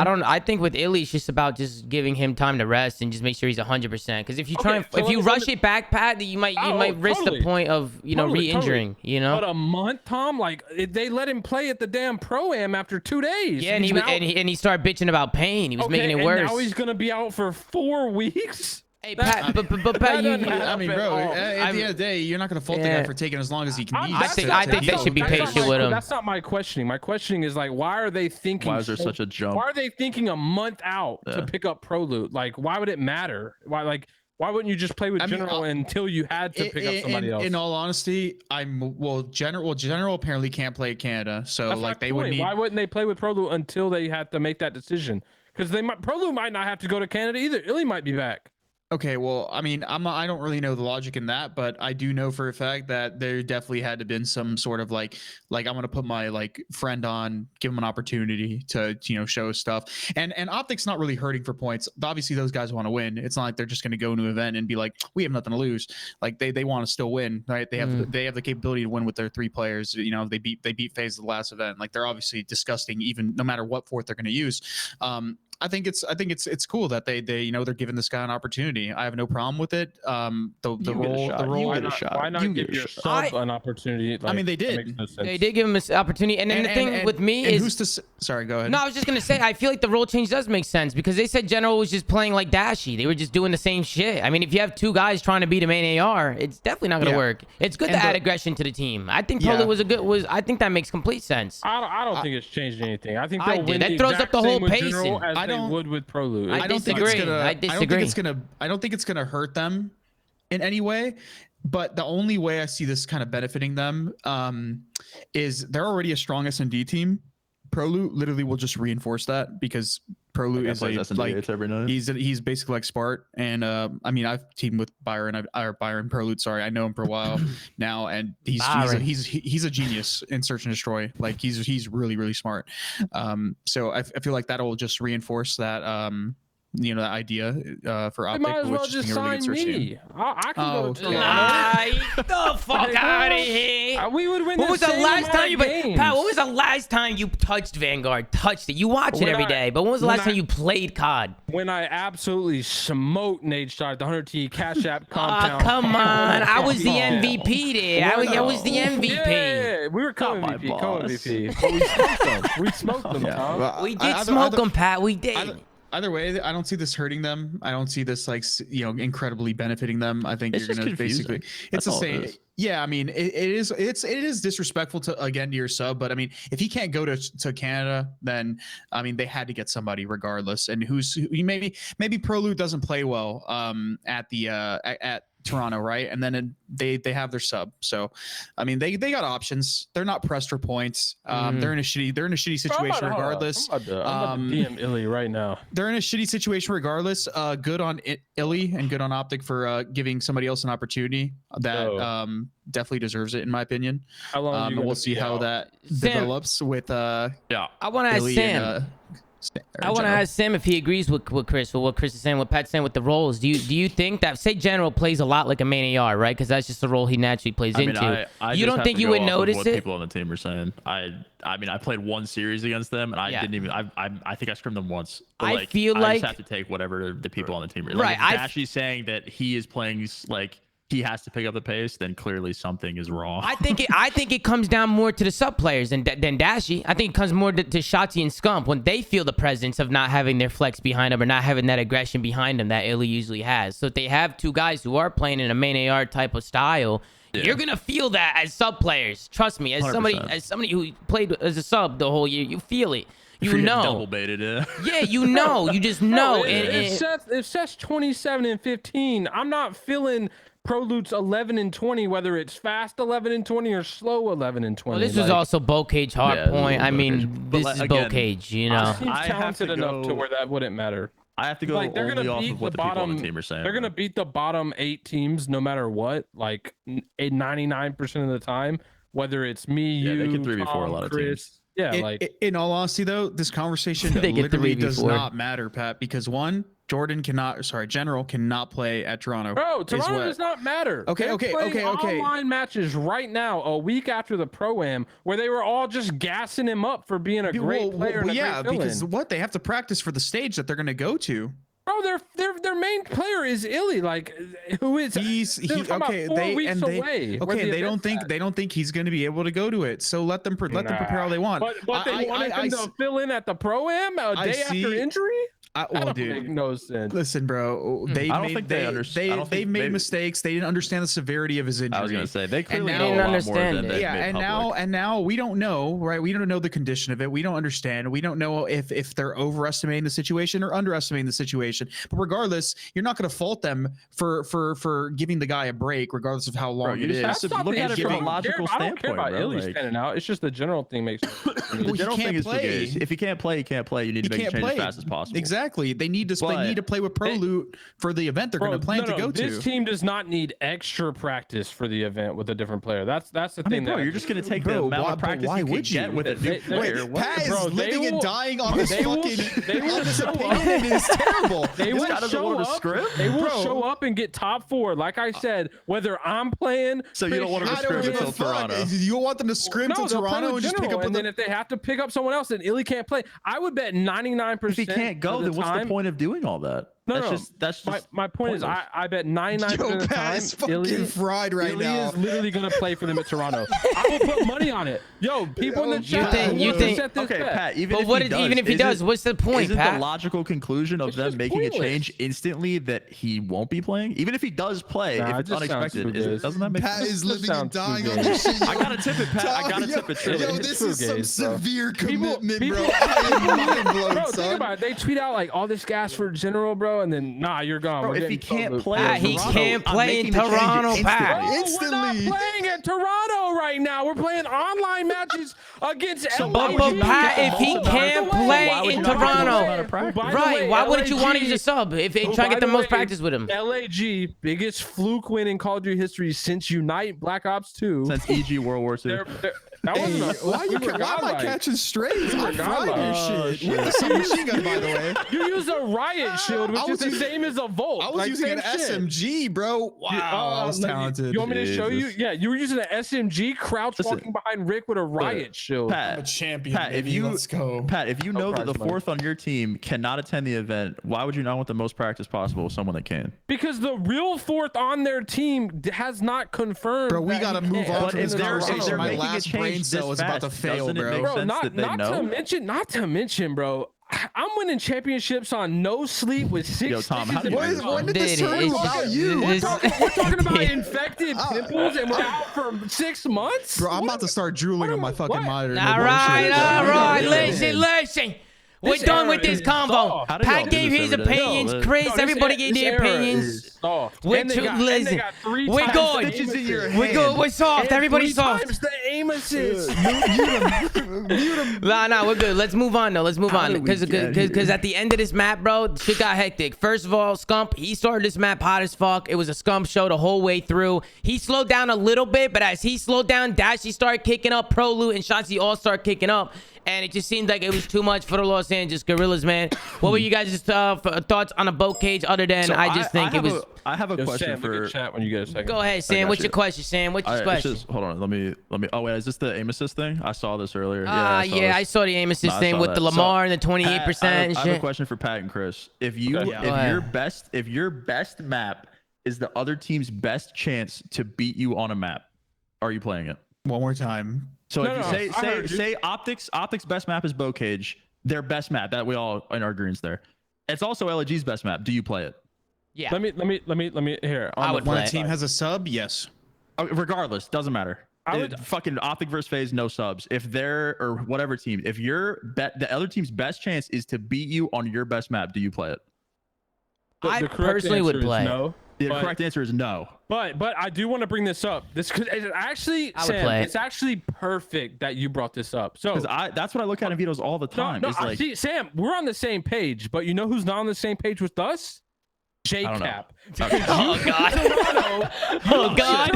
don't know. I think with Illy, it's just about just giving him time to rest and just make sure he's 100%. Because if you if you rush it back, Pat, you might risk the point of re-injuring. You know. But a month, Tom, like they let him play at the damn Pro-Am after 2 days. Yeah, and he started bitching about pain. He was making it worse. Now he's gonna be out for 4 weeks. Hey Pat, but Pat, I mean, bro, at the end of the day, you're not gonna fault the guy for taking as long as he can. I think they should be patient with him. That's not my questioning. My questioning is like, why are they thinking? Why is there such a jump? Why are they thinking a month out to pick up Pro Loot? Like, why would it matter? Why wouldn't you just play with General until you had to pick up somebody else? In all honesty, General apparently can't play Canada, so that's like they would need. Why wouldn't they play with Pro Loot until they had to make that decision? Because Pro Loot might not have to go to Canada either. Illy might be back. Okay, well, I mean, I don't really know the logic in that, but I do know for a fact that there definitely had to been some sort of like I'm gonna put my friend on, give him an opportunity to show stuff, and Optic's not really hurting for points. Obviously, those guys want to win. It's not like they're just gonna go into an event and be like, we have nothing to lose. Like they want to still win, right? They have the capability to win with their 3 players. They beat FaZe the last event. Like they're obviously disgusting, even no matter what fourth they're gonna use. I think it's cool that they're giving this guy an opportunity. I have no problem with it. The role. Why not give your sub an opportunity? I mean, they did. They did give him an opportunity, and then the thing with me is sorry, go ahead. No, I was just gonna say I feel like the role change does make sense because they said General was just playing like Dashy. They were just doing the same shit. I mean, if you have 2 guys trying to beat a main AR, it's definitely not gonna work. It's good to add aggression to the team. I think Pro Loot I think that makes complete sense. I don't think it's changed anything. I think they'll win that throws up the whole pacing. They would with Pro Loot. I disagree. I don't think it's gonna hurt them in any way. But the only way I see this kind of benefiting them is they're already a strong S&D team. Pro Loot literally will just reinforce that because Pro Loot is every night. He's basically like Spart, and I mean I've teamed with Byron Pro Loot. Sorry, I know him for a while now, and he's a genius in search and destroy. Like he's really smart. So I feel like that'll just reinforce that that idea for Optic. Might as well just sign me. I can go to the fuck out of here. We would win. When was the last time Pat, when was the last time you touched Vanguard? Touched it. You watch it every day, but when was the last time you played COD? When I absolutely smoked Nate Star at the 100T Cash App compound. Come on. I was the MVP there. I was the MVP. Yeah, we were co-MVP. But we smoked them. Tom. We did smoke them, Pat. We did. Either way, I don't see this hurting them. I don't see this incredibly benefiting them. I think you're gonna basically it's the same. Yeah, I mean it is disrespectful to your sub, but I mean if he can't go to Canada, then I mean they had to get somebody regardless. And maybe Pro Loot doesn't play well at Toronto, right? And then they have their sub. So I mean they got options. They're not pressed for points. They're in a shitty situation regardless. I'm about to DM Illy right now. They're in a shitty situation regardless. Good on Illy and good on Optic for giving somebody else an opportunity that definitely deserves it in my opinion. How long we'll see how that develops with I want to ask Sam. I want to ask Sam if he agrees with Chris, or what Chris is saying, what Pat's saying with the roles. Do you think that, say General plays a lot like a main AR, right? Because that's just the role he naturally plays into. You don't think you would notice what people on the team are saying? I mean, I played 1 series against them, and I didn't even. I think I scrimmed them once. But I feel like I just have to take whatever the people on the team are. Right. If Dashy's saying that he is playing like he has to pick up the pace, then clearly something is wrong. I think it comes down more to the sub players than Dashy. I think it comes more to Shotzi and Scump when they feel the presence of not having their flex behind them or not having that aggression behind them that Illy usually has. So if they have 2 guys who are playing in a main AR type of style, you're gonna feel that as sub players. Trust me, as 100%. somebody who played as a sub the whole year, you feel it. You know. Double baited, yeah, you know. You just know. If Seth's 27 and 15, I'm not feeling Pro Loot's 11 and 20, whether it's fast 11 and 20 or slow 11 and 20. Well, this was also Bocage hard point. I mean, this is Bocage, you know. Seems talented enough to where that wouldn't matter. I have to go only off of what the people on the team are saying. They're going to beat the bottom 8 teams no matter what, like 99% of the time, whether it's me, you, they can 3v4 a lot of teams. Yeah, in all honesty, though, this conversation literally does not matter, Pat, because 1, General cannot play at Toronto. Bro, Toronto does not matter. Okay. Online matches right now, a week after the Pro-Am, where they were all just gassing him up for being a great player. And a great because they have to practice for the stage that they're going to go to. Bro, their main player is Illy, like who is they don't think he's going to be able to go to it. So let them prepare all they want. But they wanted him to fill in at the Pro-Am a day after injury. Well, dude, make no sense. Listen, bro, they made mistakes. They didn't understand the severity of his injury. I was gonna say they clearly didn't understand it. Yeah, and now we don't know, right? We don't know the condition of it. We don't understand. We don't know if they're overestimating the situation or underestimating the situation. But regardless, you're not going to fault them for giving the guy a break, regardless of how long it is. Have to look at it from a logical standpoint. I don't care about Illy standing out. It's just the general thing makes sense. The general thing is if he can't play, he can't play. You need to make a change as fast as possible. Exactly. They need to play with Pro Loot for the event they're going to plan to go to. This team does not need extra practice for the event with a different player. That's the thing. Bro, you're just going to take the amount of practice you can get with a new player. Pat is living and dying on this opinion. It is terrible. They will show up and get top 4. Like I said, whether I'm playing. So you don't want them to scrim until Toronto. You want them to scrim until Toronto and just pick up. And then if they have to pick up someone else, then Illy can't play. I would bet 99%. If he can't go, then what's the point of doing all that? That's just my point is I bet 99% of the time Illy fried right now. Illy is literally gonna play for them at Toronto. I will put money on it. Yo, people in the chat. You think okay, Pat, even if he does, what's the point, isn't Pat? The logical conclusion of them making a change instantly that he won't be playing? Even if he does play, if it's unexpected, doesn't that make sense? Pat is living and dying on this shit. I gotta tip it, Pat. I gotta tip it. Yo, this is some severe commitment, bro. Bro, think about it. They tweet out like all this gas for General, bro, and then you're gone. Bro, if he can't play, he can't play in Toronto, Pat. Instantly. We're not playing in Toronto right now. We're playing online matches against. But Pat, if he can't play in Toronto, right? Why wouldn't you want to use a sub if they try to get the most practice with him? LAG, biggest fluke win in Call of Duty history since Unite Black Ops 2. Since EG World War II. That wasn't why am I catching strays? I fried your shit. With the submachine gun, by the way. You use a riot shield, which is the same as a Volt. I was using an SMG, bro. Wow, I was talented. You want me to show you? Yeah, you were using an SMG, walking behind Rick with a riot shield. Pat, I'm a champion. Pat, let's go. Pat, if you know that the 4th on your team cannot attend the event, why would you not want the most practice possible with someone that can? Because the real 4th on their team has not confirmed. Bro, we gotta move on from this conversation. My last brain cell is about to fail, bro. Not to mention, bro. I'm winning championships on no sleep with 6 Tom, when did this turn about you? We're talking about infected pimples and we're out for 6 months? Bro, I'm about to start drooling on my fucking monitor. All right. Listen. We're done with this combo. Pat gave his opinions. Chris, everybody gave their opinions. We're good. We're soft. Everybody's soft. The aim assist. Nah, we're good. Let's move on, though. Because at the end of this map, bro, shit got hectic. First of all, Scump, he started this map hot as fuck. It was a Scump show the whole way through. He slowed down a little bit, but as he slowed down, Dashy started kicking up, Pro Loot and Shotzi all start kicking up. And it just seemed like it was too much for the Los Angeles Guerrillas, man. What were you guys' thoughts on a boat cage other than I have a question for chat when you get a second. Go ahead, Sam. What's your question, Sam? What's your question? Hold on. Let me. Oh wait, is this the aim assist thing? I saw this earlier. I saw the aim assist thing with the Lamar and the 28% and shit. I have a question for Pat and Chris. If your best map is the other team's best chance to beat you on a map, are you playing it? One more time. So if you say Optic's best map is Bow Cage, their best map, that we all in our greens there. It's also LG's best map. Do you play it? Yeah. Let me here. When a team has a sub, yes. Regardless, doesn't matter. Fucking Optic versus FaZe, no subs. If they're or whatever team, if the other team's best chance is to beat you on your best map, do you play it? I personally would play. No. The correct answer is no. But I do want to bring this up. This could actually, Sam, it's actually perfect that you brought this up. So that's what I look at in videos all the time. See, Sam, we're on the same page, but you know who's not on the same page with us? JCap. Oh God.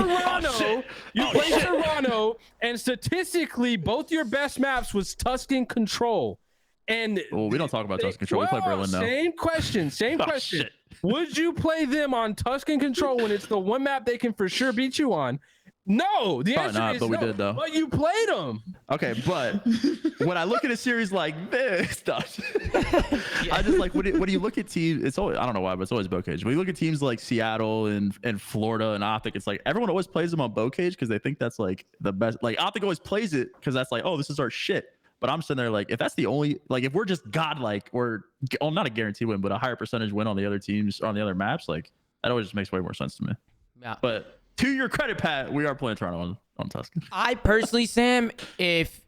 You played Toronto, and statistically, both your best maps was Tuscan Control. And we don't talk about Tuscan Control. We play Berlin now. Same question. Shit. Would you play them on Tuscan Control when it's the one map they can for sure beat you on? No, the answer is but no. we did though. But you played them. Okay, but when I look at a series like this, I just like when you look at teams, it's always, I don't know why, but it's always bow cage. When you look at teams like Seattle and Florida and Optic, it's like everyone always plays them on bow cage because they think that's like the best. Like Optic always plays it because that's like, oh, this is our shit. But I'm sitting there like, if that's the only, like, if we're just godlike or not a guaranteed win, but a higher percentage win on the other teams on the other maps, like that always just makes way more sense to me. Yeah. But to your credit, Pat, we are playing Toronto on Tuscan. I personally, Sam, if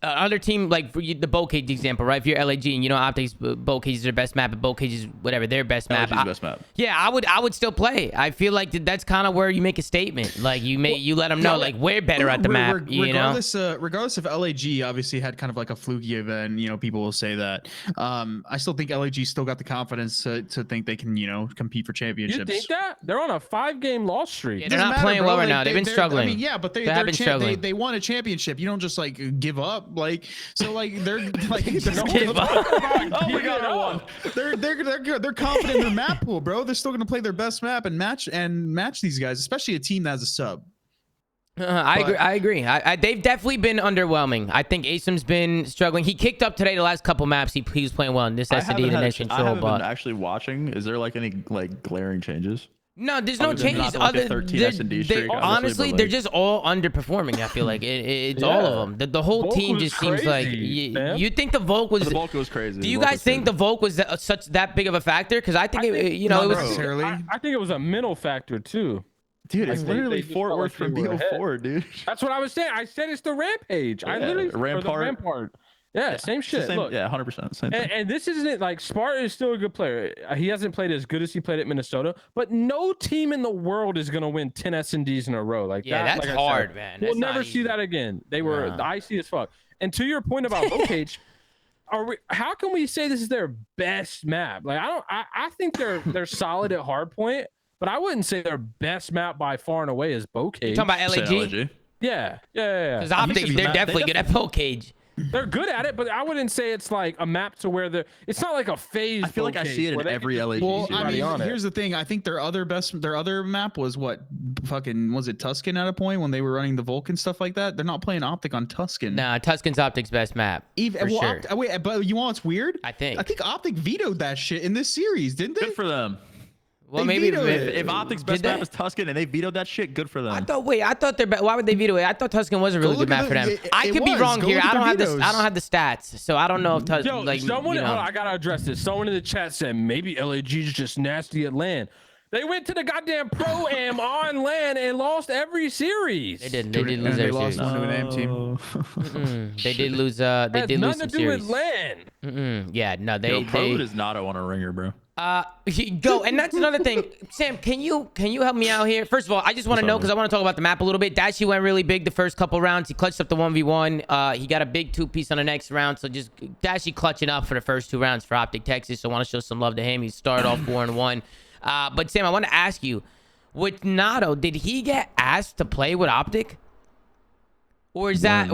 other team, like for you, the bow cage example, right? If you're LAG and you know Optic's bow cage is their best map, and bow cage is whatever their best map. Best map. Yeah, I would still play. I feel like that's kind of where you make a statement. Like you let them know like we're better at the map. Regardless of LAG obviously had kind of like a fluky event, you know, people will say that. I still think LAG still got the confidence to think they can, you know, compete for championships. You think that? They're on a 5-game loss streak. Yeah, they're not playing well right now. They've been struggling. I mean, yeah, but they have been struggling. They won a championship. You don't just like give up. Like so, like they're like give up. Oh my god, I won. They're confident in their map pool, bro. They're still gonna play their best map and match these guys, especially a team that has a sub. I agree. They've definitely been underwhelming. I think Asim's been struggling. He kicked up today the last couple maps. He was playing well in this SD and this control. I haven't been actually watching. Is there like any like glaring changes? No, there's no changes. Honestly, they're just all underperforming. I feel like it's all of them. The whole team just seems like you think the Volk was. The Volk was crazy. Do you guys think the Volk was that big of a factor? Because I think it was necessarily. I think it was a mental factor too. Dude, it's literally Fort Worth from BO4, dude. That's what I was saying. I said it's the Rampage. I literally Rampart. Yeah, same shit. Same, Look, yeah, 100%. Same thing. And this isn't like Spartan is still a good player. He hasn't played as good as he played at Minnesota, but no team in the world is gonna win 10 S&Ds in a row. Like that's like hard, said, man. We'll never see that again. They were icy as fuck. And to your point about Volcage, how can we say this is their best map? Like I think they're solid at hardpoint, but I wouldn't say their best map by far and away is Volcage. You talking about LAG? Yeah. Because Optic, they're definitely good at Volcage. They're good at it, but I wouldn't say it's like a map to where it's not like a phase. I feel like I see it in every LAG. Well, I mean, here's the thing. I think their other map was was it Tuscan at a point when they were running the Vulcan stuff like that? They're not playing Optic on Tuscan. Nah, Tuscan's Optic's best map. Sure. Wait, but you know what's weird? I think Optic vetoed that shit in this series, didn't they? Good for them. Well, maybe if Optic's best map is Tuscan and they vetoed that shit, good for them. I thought why would they veto it? I thought Tuscan was a really good map for them. I could be wrong here. I don't have the stats, so I don't know if Tuscan. Hold on, I gotta address this. Someone in the chat said maybe LAG's just nasty at LAN. They went to the goddamn Pro-Am on LAN and lost every series. They did lose every series. They lost one to an AM team. They did lose. They did lose some series. Nothing to do with LAN. Yeah, no, Pro does not want a ringer, bro. Go, and that's another thing. Sam, can you help me out here? First of all, I just want to know because I want to talk about the map a little bit. Dashie went really big the first couple rounds. He clutched up the 1v1. He got a big 2-piece on the next round. So just Dashie clutching up for the first 2 rounds for Optic Texas. So I want to show some love to him. He started off 4-1. But Sam, I want to ask you, with Nato, did he get asked to play with Optic? Or is that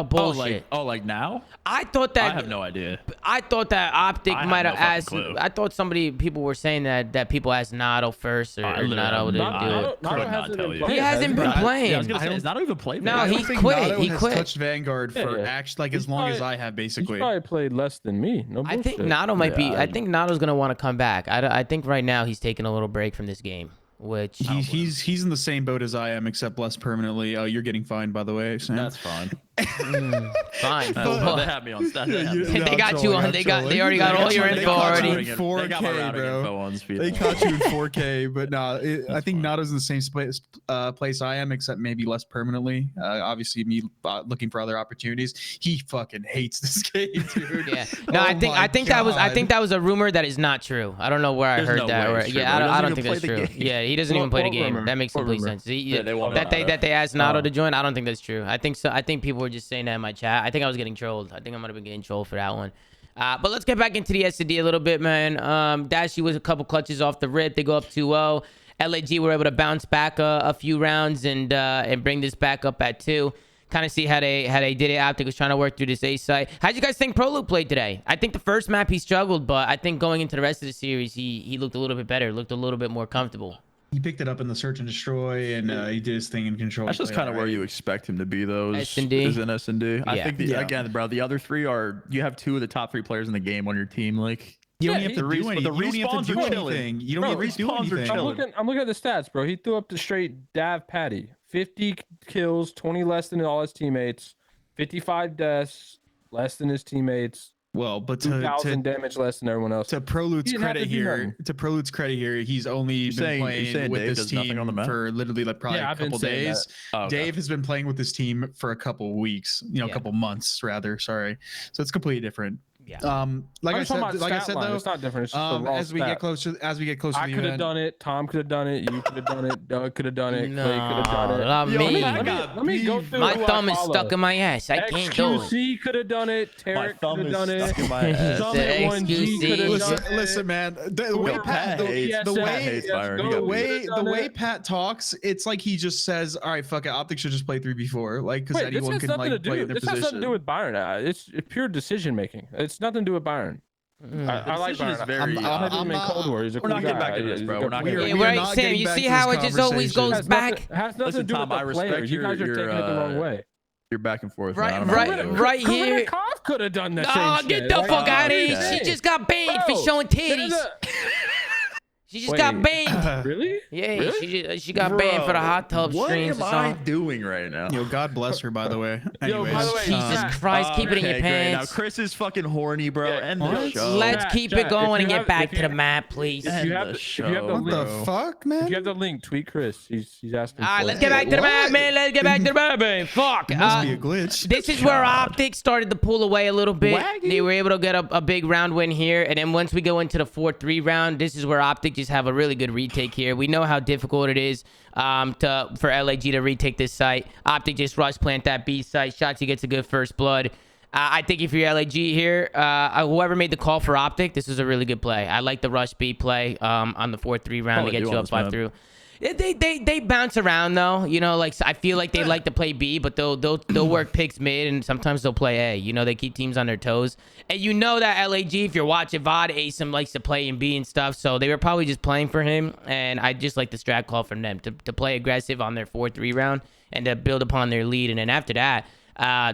bullshit? Like now? I thought that. I have no idea. I thought that Optic might have asked. I thought people were saying that people asked Nato first or Nato to do it. He hasn't been playing. I was gonna say, is Nato even played? No, he quit. He quit. Touched Vanguard for as long as I have, basically. He probably played less than me. No bullshit. I think Nato might be. I think Nato's gonna want to come back. I think right now he's taking a little break from this game. Which he's in the same boat as I am, except less permanently. Oh, you're getting fined, by the way, Sam. That's fine. Fine. They have me on stat. They got you on. They already got all your info already. 4K, bro. They caught you in 4K, but I think Nato's in the same place I am, except maybe less permanently. Obviously, me looking for other opportunities. He fucking hates this game, dude. Yeah. No, I think that was a rumor that is not true. I don't know where I heard that. Yeah, I don't think that's true. Yeah, he doesn't even play the game. That makes complete sense. That they asked Nato to join. I don't think that's true. I think so. I think people were just saying that in my chat. I think I was getting trolled. I think I might have been getting trolled for that one. But let's get back into the SD a little bit, man. Dashie was a couple clutches off the rip. They go up 2-0. LAG were able to bounce back a few rounds and bring this back up at 2. kind of see how they did it. Optic was trying to work through this A site. How'd you guys think Proluke played today? I think the first map he struggled, but I think going into the rest of the series, he looked a little bit better, looked a little bit more comfortable. He picked it up in the search and destroy, and he did his thing in control. That's just kind of where you expect him to be, though. S&D. Is in S&D. I think again, bro. The other three are you have 2 of the top 3 players in the game on your team. Like you don't have to do anything. You don't have to do anything. You don't have to do anything. I'm looking at the stats, bro. He threw up the straight Dav Patty. 50 kills, 20 less than all his teammates. 55 deaths, less than his teammates. Well, but 2,000 damage less than everyone else. To Proluke's credit here, he's only been playing with this team for literally like probably a couple days. Dave has been playing with this team for a couple weeks, a couple months rather. Sorry, so it's completely different. Yeah. Like I said though, it's not different. It's just as we get closer, I could have done it. Tom could have done it. You could have done it. Doug could have done it. Clay could have done it. Not me. Let me go through. My thumb is stuck in my ass. I can't do it. XQC could have done it. Tarek could have done it. Listen, man. The way Pat talks, it's like he just says, "All right, fuck it. Optic should just play 3v4." Like, because anyone can like play in their position. This has nothing to do with Byron. It's pure decision making. It's nothing to do with Byron. I like Byron. I'm Cold War. He's a cool guy. We're not getting back to this, bro. We're not getting right, Sam. You see how it just always goes back? Has nothing to do with the players. You guys are taking it the wrong way. You're back and forth. Right here. Koff could have done that. Oh, get the fuck out of here. She just got banned for showing titties. She just got banned. Really? Yeah, really? She got banned for the hot tub streams. What am I doing right now? Yo, God bless her, by the way. Anyways, by the way, Jesus Christ, keep it in your pants. Now Chris is fucking horny, bro. End the show. Let's keep it going and get back to the map, please. If you have the fuck, man? If you have the link, tweet Chris. He's asking. All right, let's get back to the map, man. Let's get back to the map, man. Fuck. It must be a glitch. This is where Optic started to pull away a little bit. They were able to get a big round win here, and then once we go into the 4-3 round, this is where Optic just have a really good retake here. We know how difficult it is for LAG to retake this site. Optic just rush plant that B site. Shotzi gets a good first blood. I think if you're LAG here, whoever made the call for Optic, this is a really good play. I like the rush B play on the 4-3 round to get you up 5-through. They bounce around though, like I feel like they like to play B, but they'll work picks mid and sometimes they'll play A. They keep teams on their toes. And that LAG, if you're watching VOD, Asim likes to play in B and stuff, so they were probably just playing for him. And I just like the strat call from them to play aggressive on their 4-3 round and to build upon their lead. And then after that,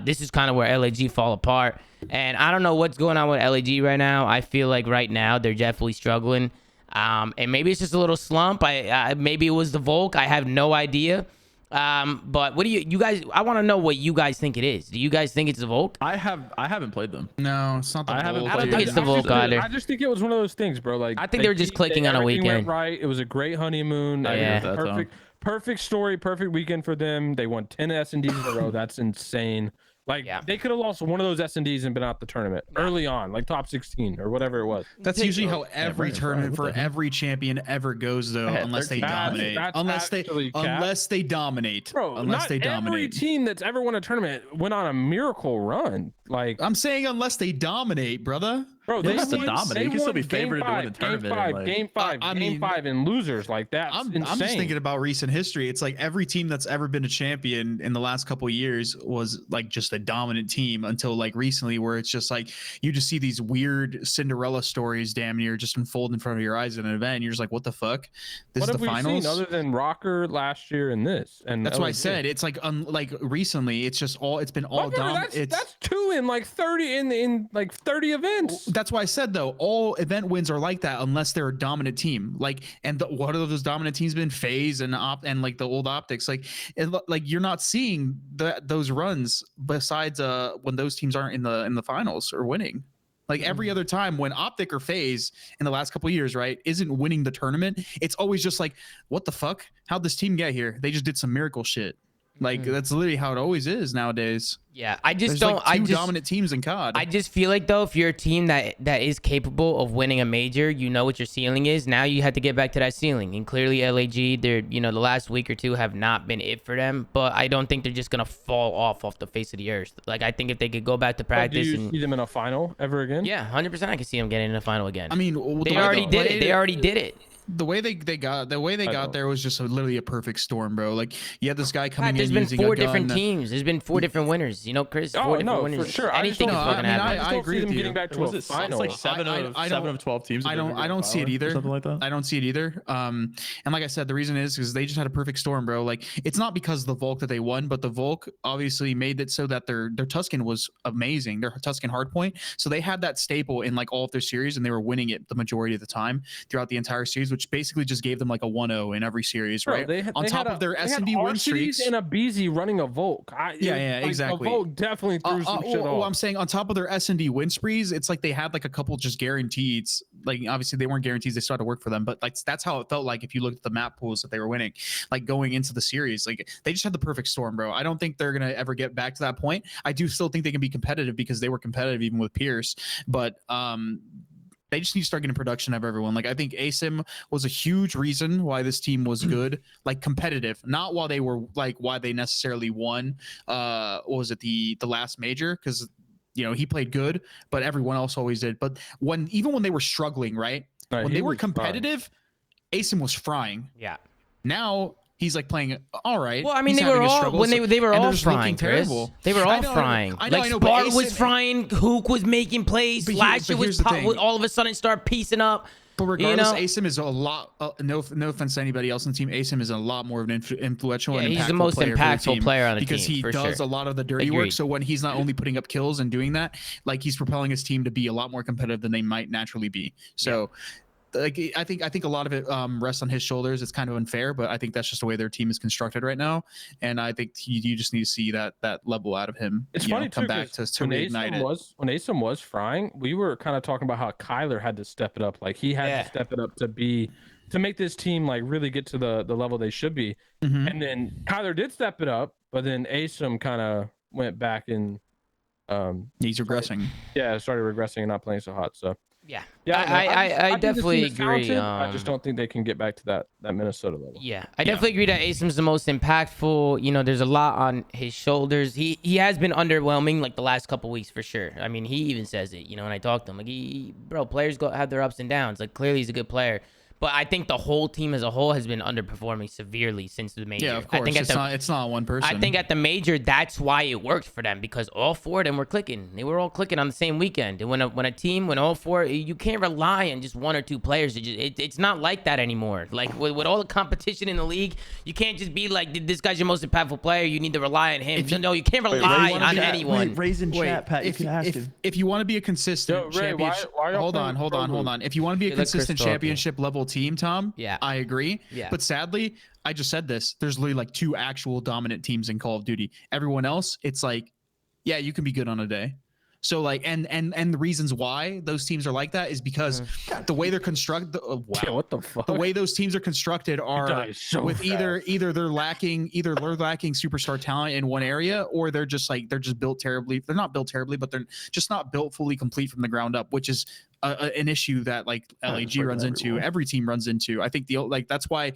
this is kind of where LAG fall apart. And I don't know what's going on with LAG right now. I feel like right now they're definitely struggling. And maybe it's just a little slump. Maybe it was the Volk. I have no idea. But what do you guys? I want to know what you guys think it is. Do you guys think it's the Volk? I haven't played them. No, it's not the Volk. I don't think it's the Volk either. I just think it was one of those things, bro. Like I think they were just clicking on a weekend. Went right. It was a great honeymoon. Yeah. Perfect story. Perfect weekend for them. They won 10 S&Ds in a row. That's insane. Like they could have lost one of those S&Ds and been out the tournament early on, like top 16 or whatever it was. That's usually how every tournament for every champion ever goes, though, unless they dominate. Unless they dominate. Bro, unless they dominate. Every team that's ever won a tournament went on a miracle run. Like I'm saying, unless they dominate, brother. Bro, they have to dominate. You can still be favored to win the tournament. Game five, and losers like that. I'm just thinking about recent history. It's like every team that's ever been a champion in the last couple of years was like just a dominant team until like recently, where it's just like you just see these weird Cinderella stories damn near just unfold in front of your eyes at an event. And you're just like, what the fuck? This is the finals. What have we seen other than Rocker last year and this? And that's why I said it's like like recently. It's just all. It's been all dominant. That's 2 in like 30 in like 30 events. That's why I said though, all event wins are like that unless they're a dominant team. Like, and what are those dominant teams been? FaZe and like the old Optics. Like you're not seeing those runs besides when those teams aren't in the finals or winning. Like every other time when Optic or FaZe in the last couple of years, right, isn't winning the tournament, it's always just like, what the fuck? How'd this team get here? They just did some miracle shit. Like that's literally how it always is nowadays. Yeah, I just don't. Like two dominant teams in COD. I just feel like though, if you're a team that is capable of winning a major, you know what your ceiling is. Now you have to get back to that ceiling, and clearly LAG, they're the last week or two have not been it for them. But I don't think they're just gonna fall off the face of the earth. Like I think if they could go back to practice, do you see them in a final ever again? Yeah, 100%. I can see them getting in a final again. I mean, they already did it. They already did it. The way they got there was just literally a perfect storm, bro. Like you had this guy coming in. There's been 4 different teams. There's been 4 different winners. You know, Chris. 4 different winners. For sure. Anything is fucking happening. I agree with you. Getting back to a final. It's like 7 of 12 teams. I don't see it either. Something like that. I don't see it either. And like I said, the reason is because they just had a perfect storm, bro. Like it's not because of the Volk that they won, but the Volk obviously made it so that their Tuscan was amazing. Their Tuscan hardpoint. So they had that staple in like all of their series, and they were winning it the majority of the time throughout the entire series, which basically just gave them like a 1-0 in every series, right? On top of their S&D win streaks. And a BZ running a Volk. Exactly. A Volk definitely threw some shit off. I'm saying on top of their S&D win sprees, it's like they had like a couple just guaranteed. Like obviously they weren't guarantees; they still had to work for them. But like that's how it felt like if you looked at the map pools that they were winning, like going into the series, like they just had the perfect storm, bro. I don't think they're gonna ever get back to that point. I do still think they can be competitive because they were competitive even with Pierce, but they just need to start getting production of everyone. Like I think ASIM was a huge reason why this team was good, like competitive, not why they necessarily won. What was it, the last major? Because you know he played good, but everyone else always did. But even when they were struggling, right? When they were competitive, ASIM was frying. Yeah. Now he's like playing all right. Well, I mean, they were all frying, Chris. They were all frying. Like Spark was frying, Hook was making plays, Slasher would all of a sudden start piecing up. But regardless, ASIM is a lot. No offense to anybody else on the team. ASIM is a lot more of an influential and impactful he's the most impactful player on the team because he does a lot of the dirty work. So when he's not only putting up kills and doing that, like he's propelling his team to be a lot more competitive than they might naturally be. So. Yeah. Like I think a lot of it rests on his shoulders. It's kind of unfair, but I think that's just the way their team is constructed right now. And I think you just need to see that level out of him. It's funny come back to reignite it. When ASIM was frying, we were kind of talking about how Kyler had to step it up. Like he had to step it up to make this team like really get to the level they should be. Mm-hmm. And then Kyler did step it up, but then ASIM kind of went back and he's regressing. Started regressing and not playing so hot. So. Yeah, I definitely agree. I just don't think they can get back to that Minnesota level. Yeah, I definitely agree that ASIM's the most impactful. You know, there's a lot on his shoulders. He has been underwhelming like the last couple weeks for sure. I mean, he even says it. You know, when I talk to him, like, players have their ups and downs. Like, clearly he's a good player. But I think the whole team as a whole has been underperforming severely since the major. Yeah, of course. It's not one person. I think at the major, that's why it worked for them, because all 4 of them were clicking. They were all clicking on the same weekend. And when all 4, you can't rely on just 1 or 2 players. It's not like that anymore. Like with all the competition in the league, you can't just be like, this guy's your most impactful player. You need to rely on him. You can't rely on anyone. Raise in chat, Pat. If you want to be a consistent championship, hold on. If you want to be a consistent championship level team, Tom, I agree. Yeah. But sadly, I just said this. There's literally like 2 actual dominant teams in Call of Duty. Everyone else, it's like, yeah, you can be good on a day. So like, and the reasons why those teams are like that is because the way they're constructed. What the fuck? The way those teams are constructed are with either they're lacking superstar talent in one area, or they're just built terribly. They're not built terribly, but they're just not built fully complete from the ground up, which is an issue that like LAG runs into. Every team runs into. I think that's why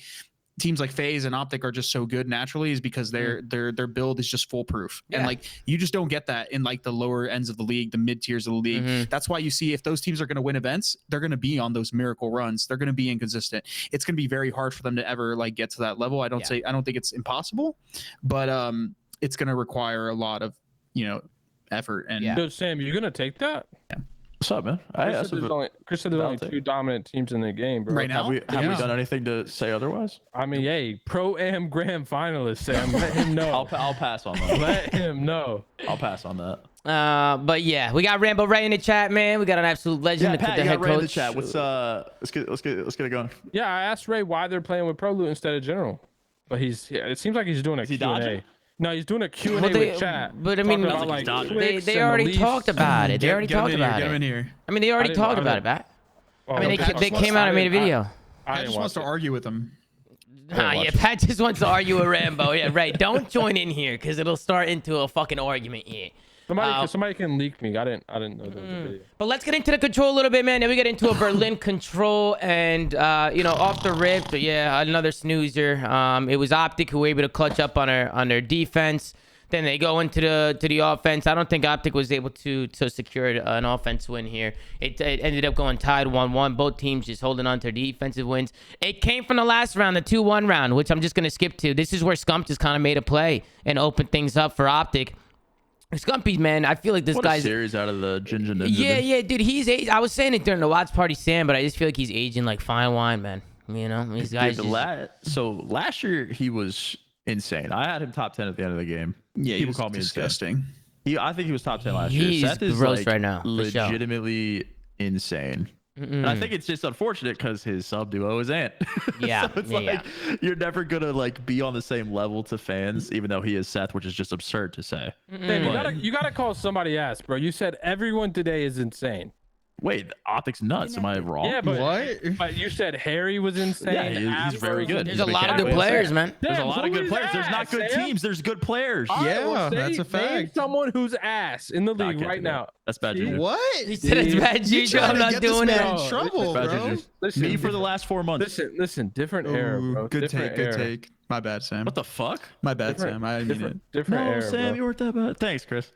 teams like FaZe and Optic are just so good naturally, is because their build is just foolproof. Yeah. And like you just don't get that in like the lower ends of the league, the mid tiers of the league. Mm-hmm. That's why you see if those teams are going to win events, they're going to be on those miracle runs. They're going to be inconsistent. It's going to be very hard for them to ever like get to that level. I don't think it's impossible, but it's going to require a lot of effort. And So Sam, you're going to take that? Yeah. What's up, man? Chris said there's only 2 dominant teams in the game, bro. Right now, have we done anything to say otherwise? I mean, Pro-Am Grand finalist, Sam. Let him know. I'll pass on that. Let him know. I'll pass on that. But yeah, we got Rambo Ray in the chat, man. We got an absolute legend. Yeah, Pat, the head Ray coach. in the chat. Let's get it going. Yeah, I asked Ray why they're playing with Pro Loot instead of General, but it seems like he's doing a Q&A. No, he's doing a Q&A with chat. But I mean, they already talked about it. They already talked about it. Get him in here. I mean, they already talked about it, Pat. I mean, they came out and made a video. Pat just wants to argue with him. Pat just wants to argue with Rambo. Yeah, right. Don't join in here because it'll start into a fucking argument here. Somebody can leak me. I didn't know there was a video. But let's get into the control a little bit, man. Then we get into a Berlin control, and off the rip, another snoozer. It was Optic who were able to clutch up on their defense. Then they go into the offense. I don't think Optic was able to secure an offense win here. It ended up going tied 1-1. Both teams just holding on to their defensive wins. It came from the last round, the 2-1 round, which I'm just going to skip to. This is where Scump just kind of made a play and opened things up for Optic. Scumpy, man, I feel like this guy's series out of the Ginger Ninja. Yeah, dude. He's I was saying it during the watch party, Sam, but I just feel like he's aging like fine wine, man. You know, these guys. So last year he was insane. I had him top 10 at the end of the game. Yeah, people call me disgusting. I think he was top 10 last year. He's Seth is gross like right now, legitimately insane. And I think it's just unfortunate because his sub duo is Ant. Yeah, so it's you're never gonna like be on the same level to fans, even though he is Seth, which is just absurd to say. You gotta call somebody ass, bro. You said everyone today is insane. Wait, Optic's nuts. Am I wrong? Yeah, but what? But you said Harry was insane. Yeah, he's very good. There's a lot of good players, man. There's a lot of good players. There's not good teams. There's good players. Yeah, that's a fact. Name someone who's ass in the league right now. That's bad juju. What? He said it's bad juju. I'm not doing that. In trouble, bro. Listen, me for the last 4 months. Listen. Different era, bro. Good different take. Good take. My bad, Sam. What the fuck? My bad, Sam. I didn't mean it. Different era, Sam, bro. you weren't that bad. Thanks, Chris.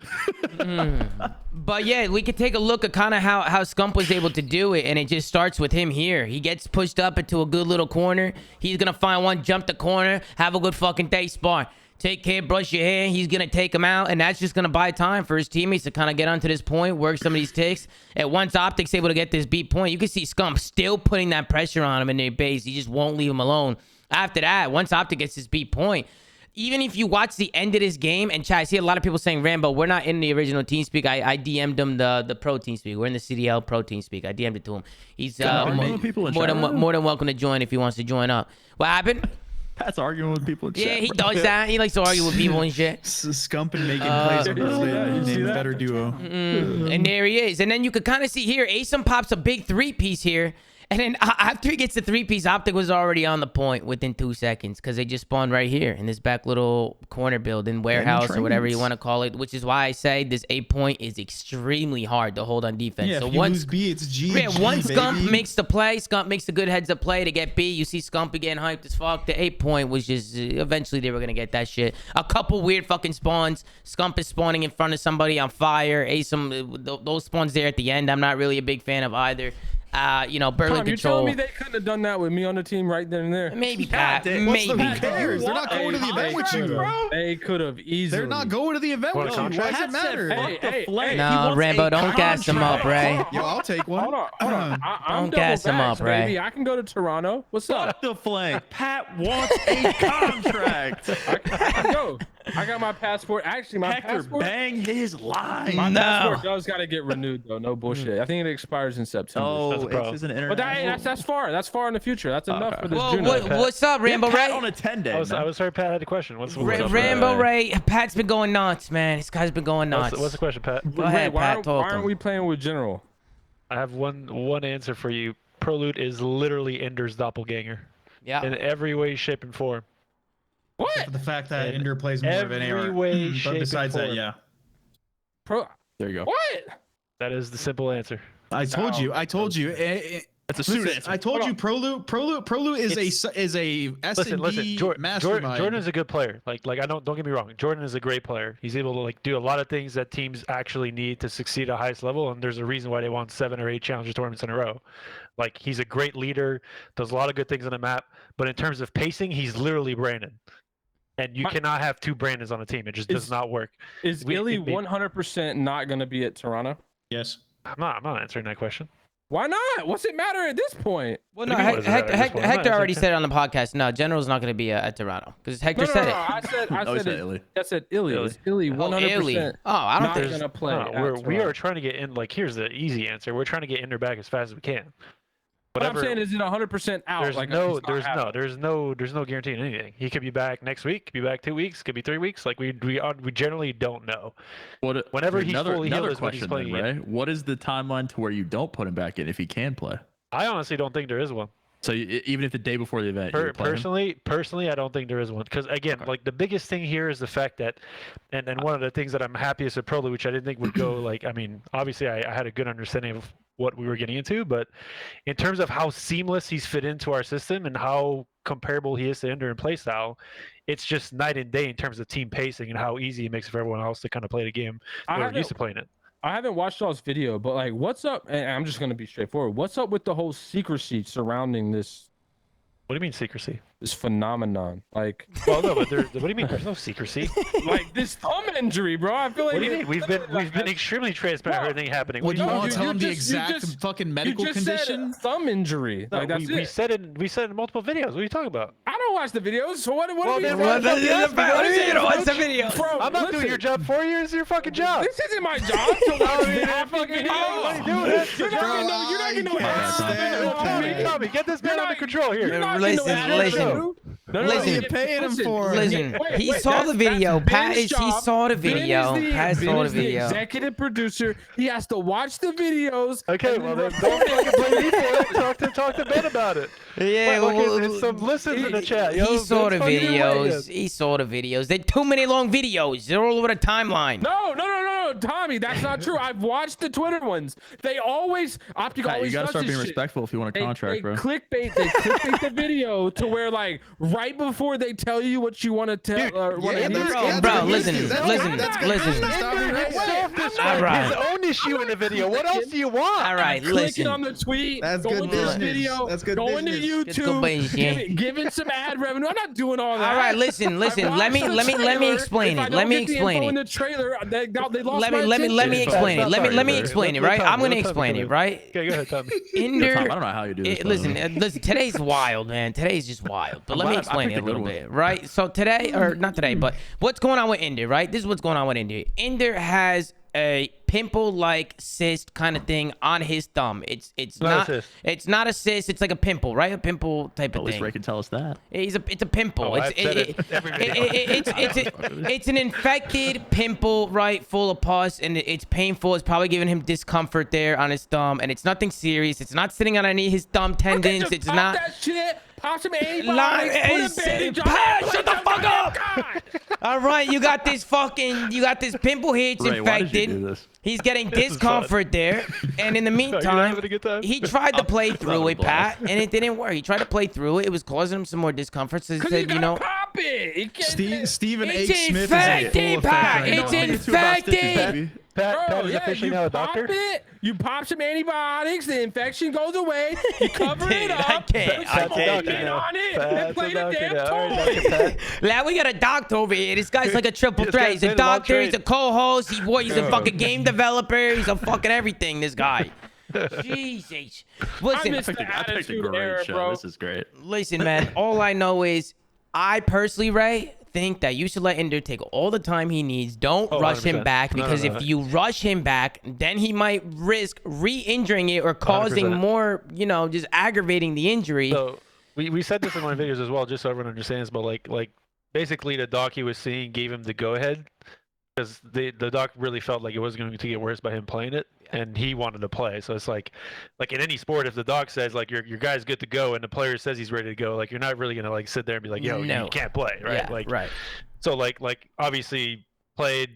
But yeah, we could take a look at kind of how Scump was able to do it, and it just starts with him here. He gets pushed up into a good little corner. He's gonna find one, jump the corner, have a good fucking day, spawn. Take care, brush your hair. He's going to take him out, and that's just going to buy time for his teammates to kind of get onto this point, work some of these ticks. And once Optic's able to get this beat point, you can see Scump still putting that pressure on him in their base. He just won't leave him alone. After that, once Optic gets his beat point, even if you watch the end of this game, and chat, I see a lot of people saying, Rambo, we're not in the original TeamSpeak. I DM'd him the pro TeamSpeak. We're in the CDL pro TeamSpeak. I DM'd it to him. He's more than welcome to join if he wants to join up. What happened? Pat's arguing with people in chat. Yeah, he does that. He likes to argue with people and shit. Scump and making plays on his better duo. And there he is. And then you could kind of see here, Asim pops a big 3-piece here. And then after he gets the 3-piece, Optic was already on the point within 2 seconds because they just spawned right here in this back little corner building, warehouse, or whatever you want to call it, which is why I say this 8-point is extremely hard to hold on defense. Yeah, so if you lose B, it's G. Yeah, once Scump makes the play, Scump makes a good heads-up play to get B. You see Scump getting hyped as fuck. The 8-point was just, eventually they were going to get that shit. A couple weird fucking spawns. Scump is spawning in front of somebody on fire. Asim, those spawns there at the end, I'm not really a big fan of either. Berlin Tom, control. You're telling me they couldn't have done that with me on the team right then and there? Maybe, Pat. Maybe. Who cares? They're not going to the event with you. They could have easily. They're not going to the event with you. Why does it matter? No, Rambo, don't gas him up, Ray. Yo, I'll take one. Hold on. Don't gas him up, Ray. Baby. I can go to Toronto. What's up? Fuck the flank. Pat wants a contract. I can go. I got my passport. Actually, my Hector passport. bang his line. My passport does got to get renewed, though. No bullshit. I think it expires in September. Oh, it's an but that's far. That's far in the future. That's enough for this June. What's up, Rambo Ray? On a 10-day. I was sorry, Pat had a question. What's Rambo Ray? Pat's been going nuts, man. This guy's been going nuts. What's the question, Pat? Go ahead, Pat. Why aren't we playing with General? I have one answer for you. Proloot is literally Ender's doppelganger. Yeah. In every way, shape, and form. What? Except for the fact that Ender plays more of an AR. Every way, shape, but besides and that, form. There you go. What? That is the simple answer. I told you. That's a suit answer. I told you, Proloot is a S&D mastermind. Jordan is a good player. Like don't get me wrong. Jordan is a great player. He's able to do a lot of things that teams actually need to succeed at highest level, and there's a reason why they won 7 or 8 challenger tournaments in a row. Like, he's a great leader, does a lot of good things on the map, but in terms of pacing, he's literally Brandon. And you cannot have 2 Brandons on a team. It just does not work. Is Illy 100% not going to be at Toronto? Yes. I'm not answering that question. Why not? What's it matter at this point? Well, no, Hector already said it on the podcast. No, General's not going to be at Toronto because Hector said it. I said Illy. I said Illy. It's Illy 100%. Oh, I don't not think going to play. We are trying to get in. Like, here's the easy answer. We're trying to get Ender back as fast as we can. What I'm saying is it 100% out. There's no guarantee in anything. He could be back next week, could be back 2 weeks, could be 3 weeks. Like, we generally don't know. Whenever he's fully healed is when he's playing then, right? What is the timeline to where you don't put him back in if he can play? I honestly don't think there is one. So even if the day before the event, personally, I don't think there is one. Because again, like, the biggest thing here is the fact that, and one of the things that I'm happiest with Proloot, which I didn't think would go, like, I mean, obviously I had a good understanding of what we were getting into. But in terms of how seamless he's fit into our system and how comparable he is to Ender in playstyle, it's just night and day in terms of team pacing and how easy it makes it for everyone else to kind of play the game. We're used to playing it. I haven't watched y'all's video, but like, what's up? And I'm just gonna be straightforward. What's up with the whole secrecy surrounding this? What do you mean secrecy? This phenomenon, like. Well, no, but what do you mean? There's no secrecy. Like this thumb injury, bro. I feel like. What do you mean? We've been extremely transparent. Everything happening. What do you want to tell him the exact fucking medical condition? Said thumb injury. No, like that's we said it in multiple videos. What are you talking about? I don't watch the videos. So what? What do you mean? What's the video? Bro, I'm not doing your job for you. It's your fucking job. This isn't my job to watch fucking videos. What are you doing? You're not gonna know. Tommy, get this man under control here. Listen. Listen, paying him for. Listen, he saw the video. Pat he saw the video. Pat saw the video. Executive producer. He has to watch the videos. Okay, well then don't fucking blame me for it. Talk to Ben about it. Yeah, there's some listens in the chat. He saw the videos. He saw the videos. They're 2 minute long videos. They're all over the timeline. No, Tommy, that's not true. I've watched the Twitter ones. They always Optic always. You gotta does start this being shit. respectful if you want a contract, bro. They clickbait the video to where like right before they tell you what you want to tell. Bro, listen. All right. His own issue in the video. What else do you want? All right, listen. Clicking on the tweet. That's going good to business. the video. That's good going business. to YouTube. Giving some ad revenue. I'm not doing all that. All right, listen. Let me explain it. Let me explain it. In the trailer, they lost let me explain it. Let me explain it. Right, I'm gonna explain it. Right. Okay, go ahead, Tommy. Ender. I don't know how you do this. Listen. Today's wild, man. Today's just wild. But let me explain it a little bit. Right. So today, or not today, but what's going on with Ender? Right. This is what's going on with Ender. Ender has a pimple-like cyst kind of thing on his thumb. It's not a cyst. It's like a pimple, right? A pimple type of thing. At least Ray can tell us that. It's a pimple. Oh, It's an infected pimple, right, full of pus, and it's painful. It's probably giving him discomfort there on his thumb, and it's nothing serious. It's not sitting on any of his thumb tendons. Okay, it's not. That shit. Pop some antibiotics. Shut the fuck up! All right, you got this pimple here. It's infected. He's getting discomfort there, and in the meantime, he tried to play through it, Pat, and it didn't work. He tried to play through it. It was causing him some more discomfort. So he said, pop it. Stephen H. It's Smith infected, Pat. It's infected. Pat is officially now a doctor. You pop some antibiotics, the infection goes away, you cover it up. I can't. On it, and play the damn toy. Now we got a doctor over here. This guy's like a triple threat. He's a doctor, he's a co-host, he's a fucking game developer, he's a fucking everything, this guy. Jesus. Listen, I picked a great show. Bro. This is great. Listen, man, all I know is I personally, Ray, think that you should let Ender take all the time he needs. Don't rush him back, because if you rush him back, then he might risk re-injuring it or causing 100%. more, just aggravating the injury. So we said this in one of the videos as well, just so everyone understands, but like basically the doc he was seeing gave him the go-ahead because the doc really felt like it was going to get worse by him playing it, and he wanted to play. So it's like in any sport, if the doc says like your guy's good to go and the player says he's ready to go, like you're not really gonna like sit there and be like, yo, you can't play, right? Yeah, right. So like obviously played,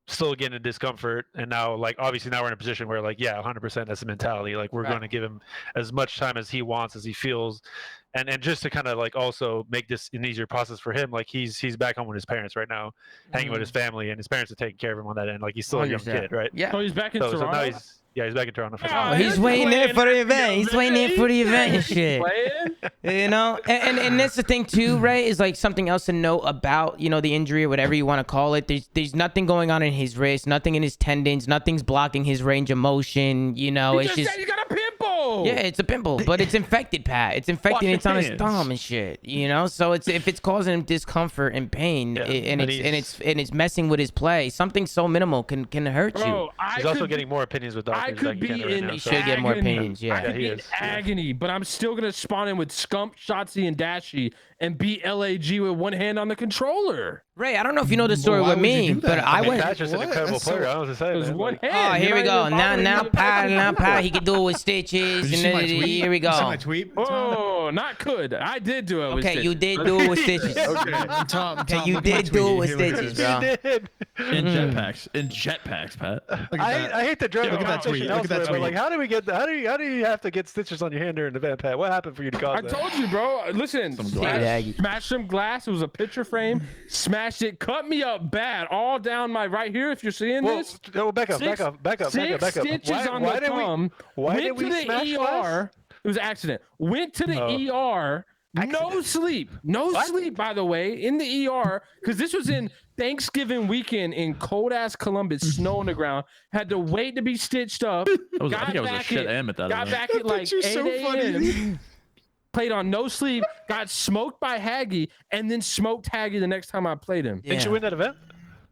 still getting a discomfort, and now obviously now we're in a position where 100% that's the mentality. Like we're going to give him as much time as he wants, as he feels. And just to kind of also make this an easier process for him, he's back home with his parents right now, hanging with his family, and his parents are taking care of him on that end. He's still a young kid, right? Yeah. So he's back in Toronto. So now he's back in Toronto. He's waiting there for the event. He's waiting there for the event and shit. And that's the thing too, Ray, is something else to note about the injury or whatever you want to call it. There's nothing going on in his wrist, nothing in his tendons, nothing's blocking his range of motion. It's just he's got a pimple. Yeah, it's a pimple, but it's infected, Pat. It's infected. It's on his thumb and shit. So if it's causing him discomfort and pain, and it's messing with his play, something so minimal can hurt you. He's also getting more opinions with doctors. I could be in he should get more opinions. Yeah, I could be in agony, but I'm still gonna spawn in with Scump, Shotzi, and Dashy and beat LAG with one hand on the controller. Ray, I don't know if you know the story with me, but I went. That's just an incredible player. I don't know what to say. One hand. Oh, here we go. Now Pat, he can do it with stitches. And here we go. My tweet. Oh, No, not could. I did do it with Okay, stitches. you did do it with stitches. Tom, You did do it with stitches, bro. He did. In jetpacks, Pat. I hate to drive Look at that tweet. Look at that elsewhere, but tweet. like, how do you have to get stitches on your hand during the event, Pat? What happened for you to cause I that? told you, bro. Listen, smashed some glass. It was a picture frame. Smashed it. Cut me up bad. All down my right here. If you're seeing this. Well, back up. Six stitches on the thumb. Why did we smash ER. It was an accident. Went to the ER. No sleep. No sleep, by the way, in the ER. Because this was in Thanksgiving weekend in cold-ass Columbus, snow on the ground. Had to wait to be stitched up. I think I was a shit am at that. Got back at like 8 a.m. Played on no sleep. Got smoked by Haggy. And then smoked Haggy the next time I played him. Did you win that event?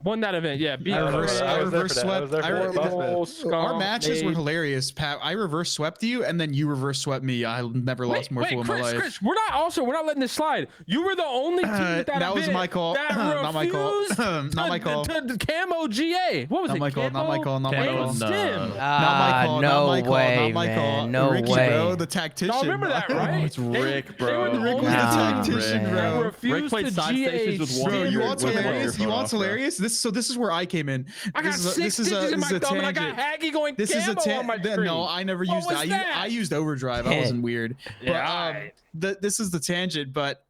Won that event, yeah. I reverse swept. Our matches were made. hilarious, Pat. I reverse swept you, and then you reverse swept me. I never lost more fool in my life. Chris, we're not letting this slide. You were the only team at that event was my call. Not my call. Not my call. To camo GA. What was not it? My call. Not my call. Not my call. Stim. Not my call. No not my call. way, not my man. call. No Ricky, way. bro, the tactician. Y'all remember that, right? It's Rick, bro. They were the Rick only was the team tactician, that bro. refused Rick played to side GA stations with one Bro, ear. you want With one hilarious? You earphone want off, bro. hilarious? This is where I came in. I got six stitches in my thumb, and I got Haggy going camo on my screen. No, I never used was that. that? I used overdrive. That wasn't weird. Yeah, But this is the tangent, but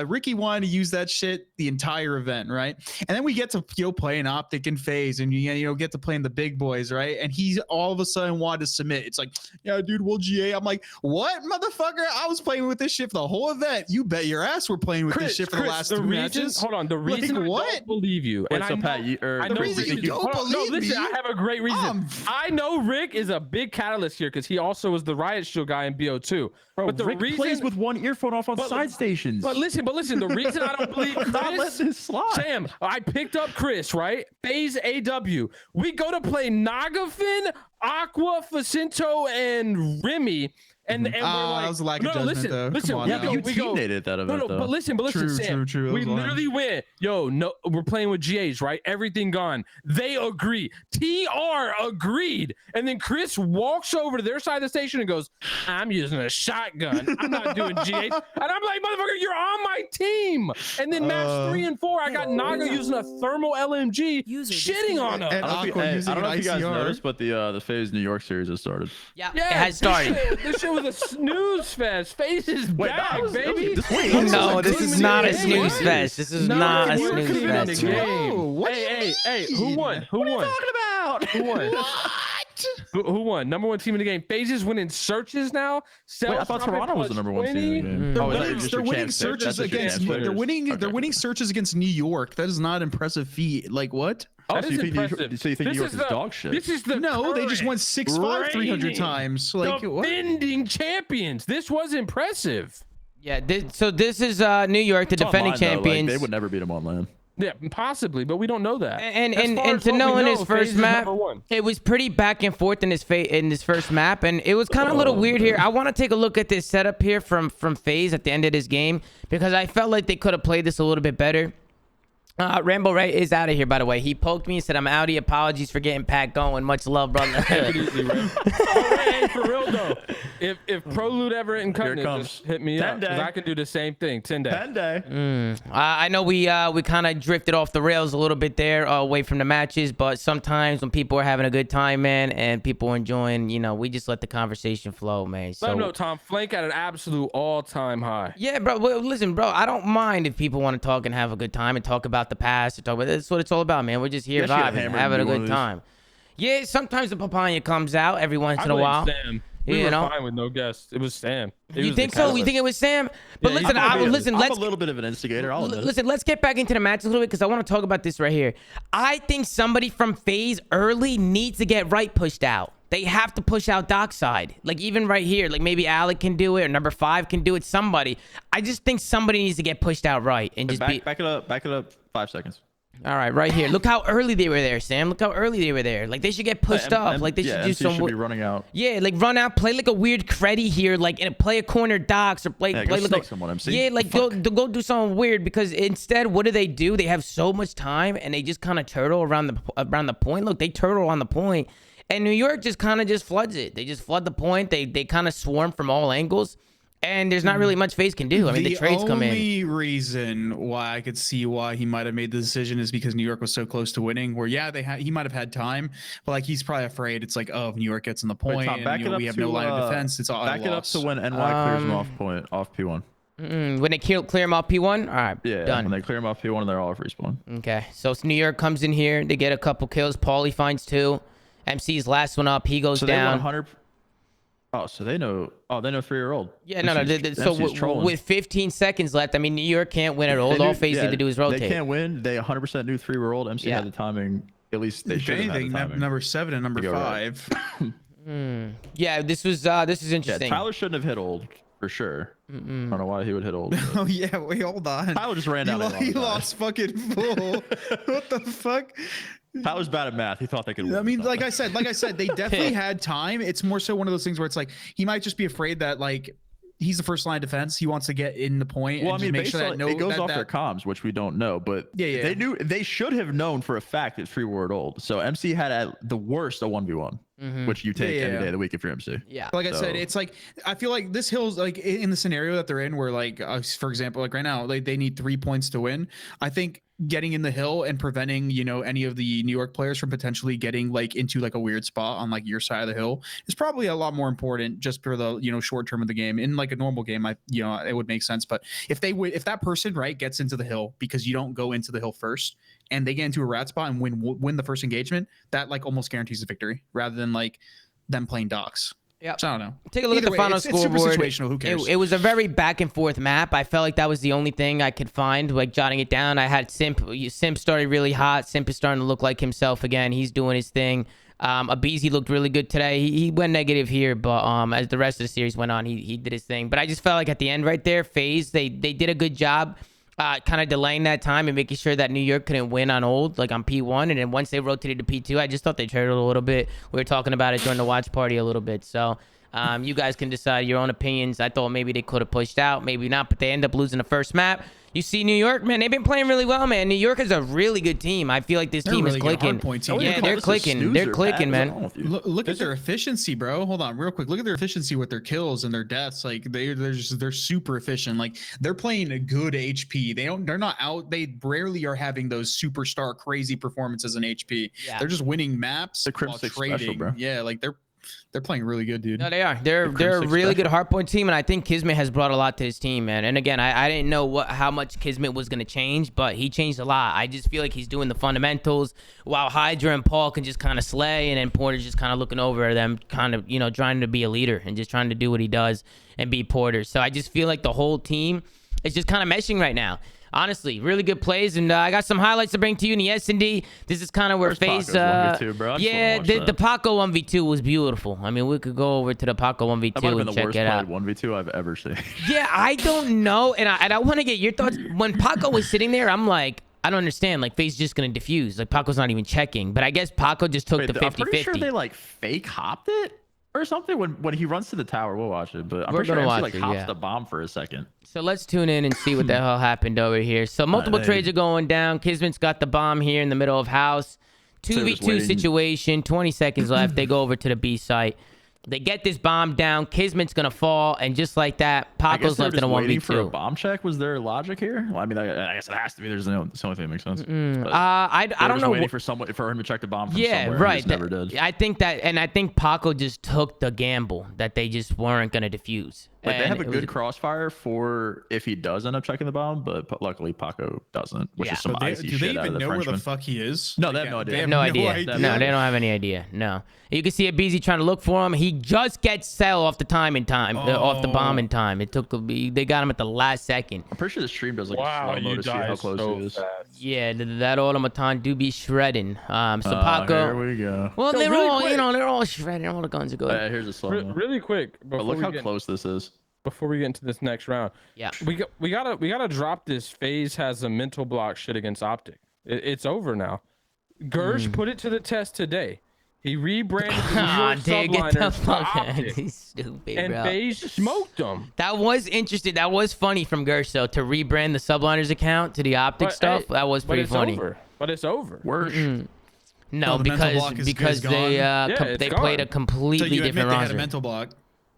Ricky wanted to use that shit the entire event, right? And then we get to play an Optic and FaZe, and get to play in the big boys, right? And he's all of a sudden wanted to submit. It's like, yeah, dude, we'll GA. I'm like, what, motherfucker? I was playing with this shit for the whole event. You bet your ass we're playing with this shit for the last two matches. Hold on, the reason I don't believe you, Wait, and so I know, Pat, I know the reason Rick, you don't hold on, believe no, listen, me? I have a great reason. I know Rick is a big catalyst here because he also was the Riot Shield guy in BO2. Bro, but the Rick reason, plays with one earphone off on side stations. But listen, the reason I don't believe Chris, not letting this slide. Sam, I picked up Chris, right? FaZe AW. We go to play Nagafin, Aqua, Facinto, and Remy. And we're like, that was a lack of judgment, though. Listen, Come on now. you teammated that event, though. but listen, Sam. True. We literally went, we're playing with GAs, right? Everything gone. They agree. TR agreed. And then Chris walks over to their side of the station and goes, I'm using a shotgun. I'm not doing GAs. And I'm like, motherfucker, you're on my team. And then match 3 and 4, I got Naga using a thermal LMG, shitting on us. And Aqua using I don't know an if you guys ICR. noticed, but the FaZe New York series has started. Yeah, it has started. This shit was a snooze fest. FaZe is back, baby. No, this is not a snooze fest. This is not a snooze fest. Hey, who won? Who won? What are you talking about? Who won? Who won? Number one team in the game. FaZe is winning searches now. Wait, I thought Toronto was the number one team in the game. They're winning searches against. They're winning searches against New York. That is not an impressive feat. Like what? Oh, so you think New York is dog shit? This is the they just won 6-5 300 times. Like defending champions. This was impressive. Yeah. This is New York, the defending champions. They would never beat them on land. Yeah, possibly, but we don't know that. And to know in his first map, it was pretty back and forth in his first map, and it was kind of a little weird here. I want to take a look at this setup here from FaZe at the end of this game because I felt like they could have played this a little bit better. Rambo Ray is out of here, by the way. He poked me and said, I'm outie. Apologies for getting Pat going. Much love, brother. Take it easy, Ray. Hey, for real, though. If Prolude Everett and Cutting just hit me up, because I can do the same thing. 10 day. 10 day. I know we kind of drifted off the rails a little bit there away from the matches, but sometimes when people are having a good time, man, and people are enjoying, we just let the conversation flow, man. So, let them know, Tom. Flank at an absolute all-time high. Yeah, bro. Well, listen, bro, I don't mind if people want to talk and have a good time and talk about the past and talk about that's what it's all about, man. We're just here vibing, having a good time. Yeah, sometimes the papaya comes out every once in a while. Sam. We were fine with no guests. It was Sam. You think so? You think it was Sam? But listen, I'm a little bit of an instigator. Listen, let's get back into the match a little bit because I want to talk about this right here. I think somebody from FaZe early needs to get right pushed out. They have to push out Dockside. Like, even right here, like maybe Alec can do it or number 5 can do it. Somebody. I just think somebody needs to get pushed out right and just back it up 5 seconds. All right, right here. Look how early they were there, Sam. Look how early they were there. Like, they should get pushed up. Like, they should do some. Should be running out. Yeah, like run out, play like a weird creddy here, like and play a corner Docks or play go like someone, MC. Yeah, like go do something weird because instead, what do? They have so much time and they just kind of turtle around the point. Look, they turtle on the point, and New York just kind of floods it. They just flood the point. They kind of swarm from all angles. And there's not really much FaZe can do. I mean, the trades come in. The only reason why I could see why he might have made the decision is because New York was so close to winning. Where he might have had time, but like he's probably afraid. It's like, oh, if New York gets in the point, Tom, and, we have no line of defense. It's all back it up to when NY clears him off P1. When they clear him off P1, all right, yeah, done. When they clear him off P1, they're all off respawn. Okay, so New York comes in here. They get a couple kills. Paulie finds 2. MC's last one up. He goes down. 100. Oh, so they know. Oh, they know 3-year-old. Yeah, no. So with 15 seconds left, I mean, New York can't win at all. All FaZe need to do is rotate. They can't win. They 100% knew 3-year-old. MC had the timing. At least they should have had the timing. Number 7 and number 5. Yeah, this is interesting. Yeah, Tyler shouldn't have hit old for sure. I don't know why he would hit old. Oh yeah, wait, hold on. Tyler just ran down. He lost fucking full. What the fuck? Tyler's bad at math. He thought they could win. I mean, like I said, they definitely had time. It's more so one of those things where it's like he might just be afraid that like he's the first line of defense. He wants to get in the point. Well, and I mean, make sure that it goes off their comms, which we don't know. But yeah, they should have known for a fact that 3-year-old old. So MC had at the worst a 1v1, which you take any day of the week if you're MC. Yeah. Like I said, it's like I feel like this hill's like in the scenario that they're in, where like for example, like right now, like they need 3 points to win. I think getting in the hill and preventing any of the New York players from potentially getting like into like a weird spot on like your side of the hill is probably a lot more important just for the short term of the game. In like a normal game, it would make sense, but if that person gets into the hill because you don't go into the hill first and they get into a rat spot and win the first engagement, that like almost guarantees a victory rather than like them playing docks. Yeah, so I don't know. Take a look at the final scoreboard. It's situational. Who cares? It was a very back and forth map. I felt like that was the only thing I could find, like jotting it down. I had Simp started really hot. Simp is starting to look like himself again. He's doing his thing. Abizi looked really good today. He went negative here, but as the rest of the series went on, he did his thing. But I just felt like at the end right there, FaZe, they did a good job kind of delaying that time and making sure that New York couldn't win on old, like on P1. And then once they rotated to P2, I just thought they traded a little bit. We were talking about it during the watch party a little bit. So you guys can decide your own opinions. I thought maybe they could have pushed out, maybe not, but they end up losing the first map. You see New York, man, they've been playing really well, man. New York is a really good team. I feel like this team is clicking. Yeah, they're clicking. They're clicking, man. Look at their efficiency, bro. Hold on, real quick. Look at their efficiency with their kills and their deaths. Like they're super efficient. Like they're playing a good HP. They're not out. They rarely are having those superstar crazy performances in HP. Yeah. They're just winning maps while trading. Special, bro. Yeah, like they're playing really good, dude. No, they are. They're a really good hardpoint team, and I think Kismet has brought a lot to his team, man. And again, I didn't know how much Kismet was going to change, but he changed a lot. I just feel like he's doing the fundamentals while Hydra and Paul can just kind of slay, and then Porter's just kind of looking over them, kind of, trying to be a leader and just trying to do what he does and be Porter. So I just feel like the whole team is just kind of meshing right now. Honestly, really good plays, and I got some highlights to bring to you in the S&D. This is kind of where FaZe, yeah, the Paco 1v2 was beautiful. I mean, we could go over to the Paco 1v2 and check it out. 1v2 I've ever seen. Yeah, I don't know, and I want to get your thoughts. When Paco was sitting there, I'm like, I don't understand. Like, FaZe just gonna defuse. Like, Paco's not even checking, but I guess Paco just took the 50-50. I'm pretty sure they like fake hopped it or something when he runs to the tower. We'll watch it, but I'm pretty sure MC like hops the bomb for a second. So let's tune in and see what the hell happened over here. So multiple trades are going down. Kismet's got the bomb here in the middle of house. 2v2 situation. 20 seconds left. They go over to the B site. They get this bomb down. Kismet's gonna fall, and just like that, Paco's left in a 1v2. For a bomb check was their logic here? Well, I mean, I guess it has to be. It's the only thing that makes sense. I don't know. Waiting for him to check the bomb. From somewhere, right. Never did. I think that, and I think Paco just took the gamble that they just weren't gonna defuse. Like they have a good crossfire for if he does end up checking the bomb, but luckily Paco doesn't, which is some icy shit out of the Frenchman. Do they even know where the fuck he is? No, they have no idea. They have no idea. No, they don't have any idea. No. You can see Abizi trying to look for him. He just gets sell off the bomb in time. It took they got him at the last second. I'm pretty sure the stream does like a slow mo to see how close he is. Yeah, that automaton do be shredding. So Paco. Here we go. Well, they're all they're all shredding. All the guns are good. Here's a slow mo. Really quick. But look how close this is. Before we get into this next round, yeah, we gotta drop this. FaZe has a mental block shit against Optic. It's over now. Gersh put it to the test today. He rebranded the New York subliners to Optic. Stupid, and FaZe smoked them. That was interesting. That was funny from Gersh though, to rebrand the subliners account to the Optic stuff. That was pretty funny. But it's over. No, because they played a completely different roster. They had a mental block.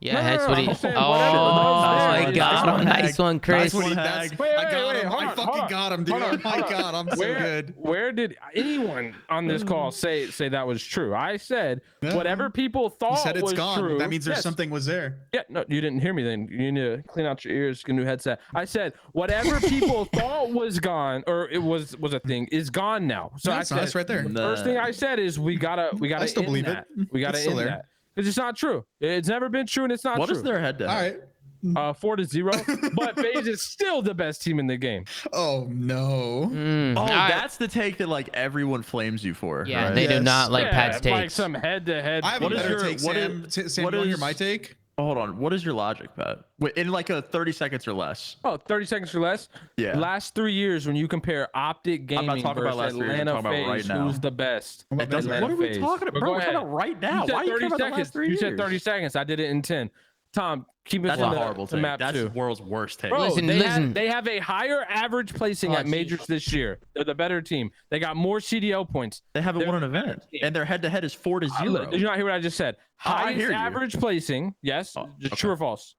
Yeah, that's what he. I'm saying Oh, whatever. my God! Nice one, Chris. That's what I got him. I fucking got him, dude. Oh my God, I'm so good. Where did anyone on this call say that was true? I said whatever people thought You said it's was gone. true. That means there's something was there. Yeah, no, you didn't hear me. Then you need to clean out your ears, get a new headset. I said whatever people thought was gone or it was a thing is gone now. So That's nice right there. First thing I said is we gotta I still believe that. it. We gotta end that. Because it's not true. It's never been true, and it's not true. What is their head to head? All right. 4-0. But FaZe is still the best team in the game. Oh no. Oh, that's the take that like everyone flames you for. Yeah, right? they do not like Pat's takes. Like some head-to-head. I have a better take, Sam. Sam, you want to hear my take? Hold on. What is your logic, Pat? In like a 30 seconds or less. Oh, 30 seconds or less? Yeah. Last 3 years, when you compare Optic Gaming I'm not talking about versus last 3 years. I'm Atlanta talking about FaZe, right now. who's the best? What are we talking about? Bro, we're talking about right now. Why are you talking about the last 3 years? You said 30 seconds. I did it in 10. Tom, keep it That's in a horrible take. map That's too. the world's worst take. Bro, Listen. They have a higher average placing at majors this year. They're the better team. They got more CDO points. They haven't won an event, and their head-to-head is 4-0. Did you not hear what I just said? Highest average placing. Yes. True or false?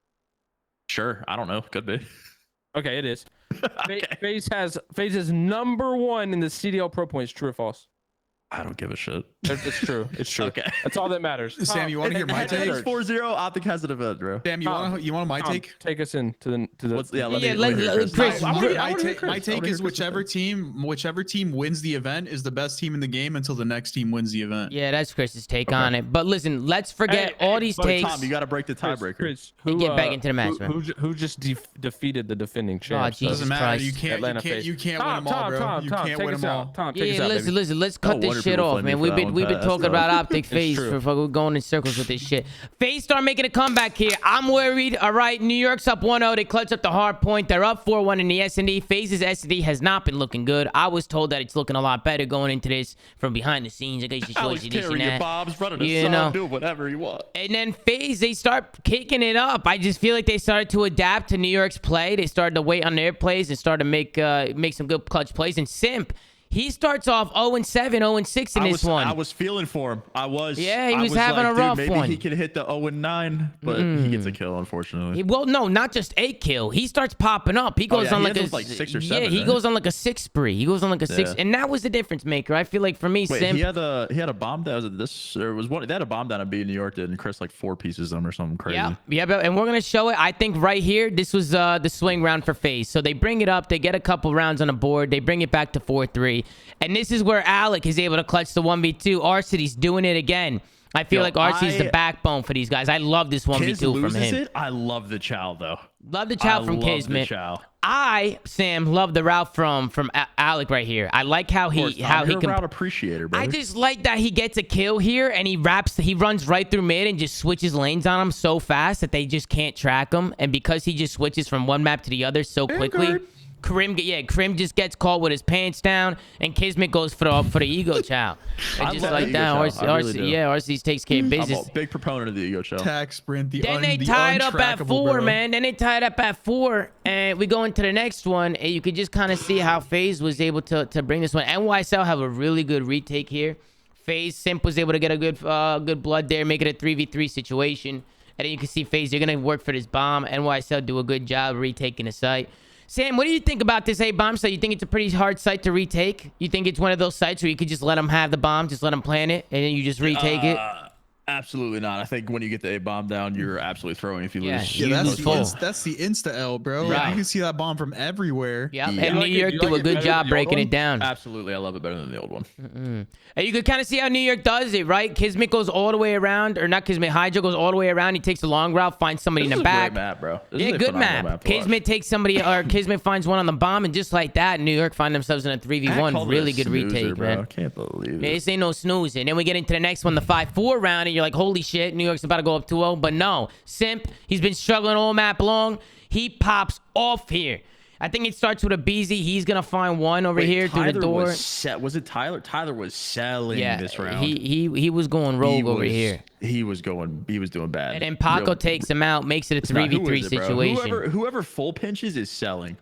Sure. I don't know. Could be. Okay, it is. FaZe is number 1 in the CDL Pro points. True or false? I don't give a shit. It's true. It's true. Okay. That's all that matters. Sam, you want to hear my take? It's 4-0. Optic has an event, bro. Sam, you want my take? Take us in to the Chris. My take is whichever team wins the event is the best team in the game until the next team wins the event. Yeah, that's Chris's take on it. But listen, let's forget all these takes. Tom, you got to break the tiebreaker. Chris, get back into the match, man. Who just defeated the defending champs? Jesus Doesn't matter. Christ. You can't win them all, bro. You can't win them all. Tom, take us out, listen. Let's cut this shit off, man. We've been talking about Optic FaZe we're going in circles with this shit. FaZe start making a comeback here. I'm worried. All right, New York's up 1-0. They clutch up the hard point. They're up 4-1 in the S&D. FaZe's S&D has not been looking good. I was told that it's looking a lot better going into this from behind the scenes. I guess you show you this and that. Bob's running a song, do whatever you want. And then FaZe, they start kicking it up. I just feel like they started to adapt to New York's play. They started to wait on their plays and started to make some good clutch plays. And Simp, he starts off 0-7, 0-6 in this one. I was feeling for him. Yeah, he was having a rough maybe one. He could hit the 0-9, but he gets a kill, unfortunately. Well, no, not just a kill. He starts popping up. He goes on like 6 or 7. Yeah, he goes on like a 6 spree. He goes on like a 6, and that was the difference maker. I feel like for me, Simp. He had a bomb down. They had a bomb down at B in New York, and Chris like 4 pieces of them or something crazy. Yeah, and we're gonna show it. I think right here, this was the swing round for FaZe. So they bring it up. They get a couple rounds on the board. They bring it back to 4-3, and this is where Alec is able to clutch the 1v2. Arcity's doing it again. I feel like Arcee's the backbone for these guys. I love this 1v2 from him. I love the chow though. Love the chow from Kismet. Sam, love the route from Alec right here. I like how he can route appreciator, brother. I just like that he gets a kill here and he runs right through mid and just switches lanes on him so fast that they just can't track him. And because he just switches from one map to the other so quickly, Krim just gets caught with his pants down, and Kismet goes for the ego chow. And just like that, RC takes care of business. I'm a big proponent of the ego chow. Attack sprint. Then they tied up at 4, man. Then they tied up at 4, and we go into the next one, and you could just kind of see how FaZe was able to bring this one. NYSL have a really good retake here. FaZe Simp was able to get a good blood there, make it a 3v3 situation, and then you can see FaZe, they're gonna work for this bomb. NYSL do a good job retaking the site. Sam, what do you think about this A-bomb site? You think it's a pretty hard site to retake? You think it's one of those sites where you could just let them have the bomb, just let them plant it, and then you just retake it? Absolutely not. I think when you get the A-bomb down, you're absolutely throwing if you lose. Yeah, that's the insta-L, bro. Right. Like, you can see that bomb from everywhere. Yeah, and New York do a good job breaking it down. Absolutely. I love it better than the old one. And you could kind of see how New York does it, right? Kismet goes all the way around, or not Kismet, Hydra goes all the way around. He takes the long route, finds somebody in the back. Great map, bro. Yeah, good map. Kismet takes somebody, or Kismet finds one on the bomb, and just like that, New York find themselves in a 3v1. Really good retake, man. I can't believe it. Yeah, this ain't no snoozing. Then we get into the next one, the 5-4 round, and you're like, holy shit, New York's about to go up 2-0. But no, Simp, he's been struggling all map long. He pops off here. I think it starts with a BZ. He's going to find one over here through the door. Was it Tyler? Tyler was selling this round. He was going rogue over here. He was doing bad. And then Paco takes him out, makes it a 3v3 situation. Whoever full pinches is selling.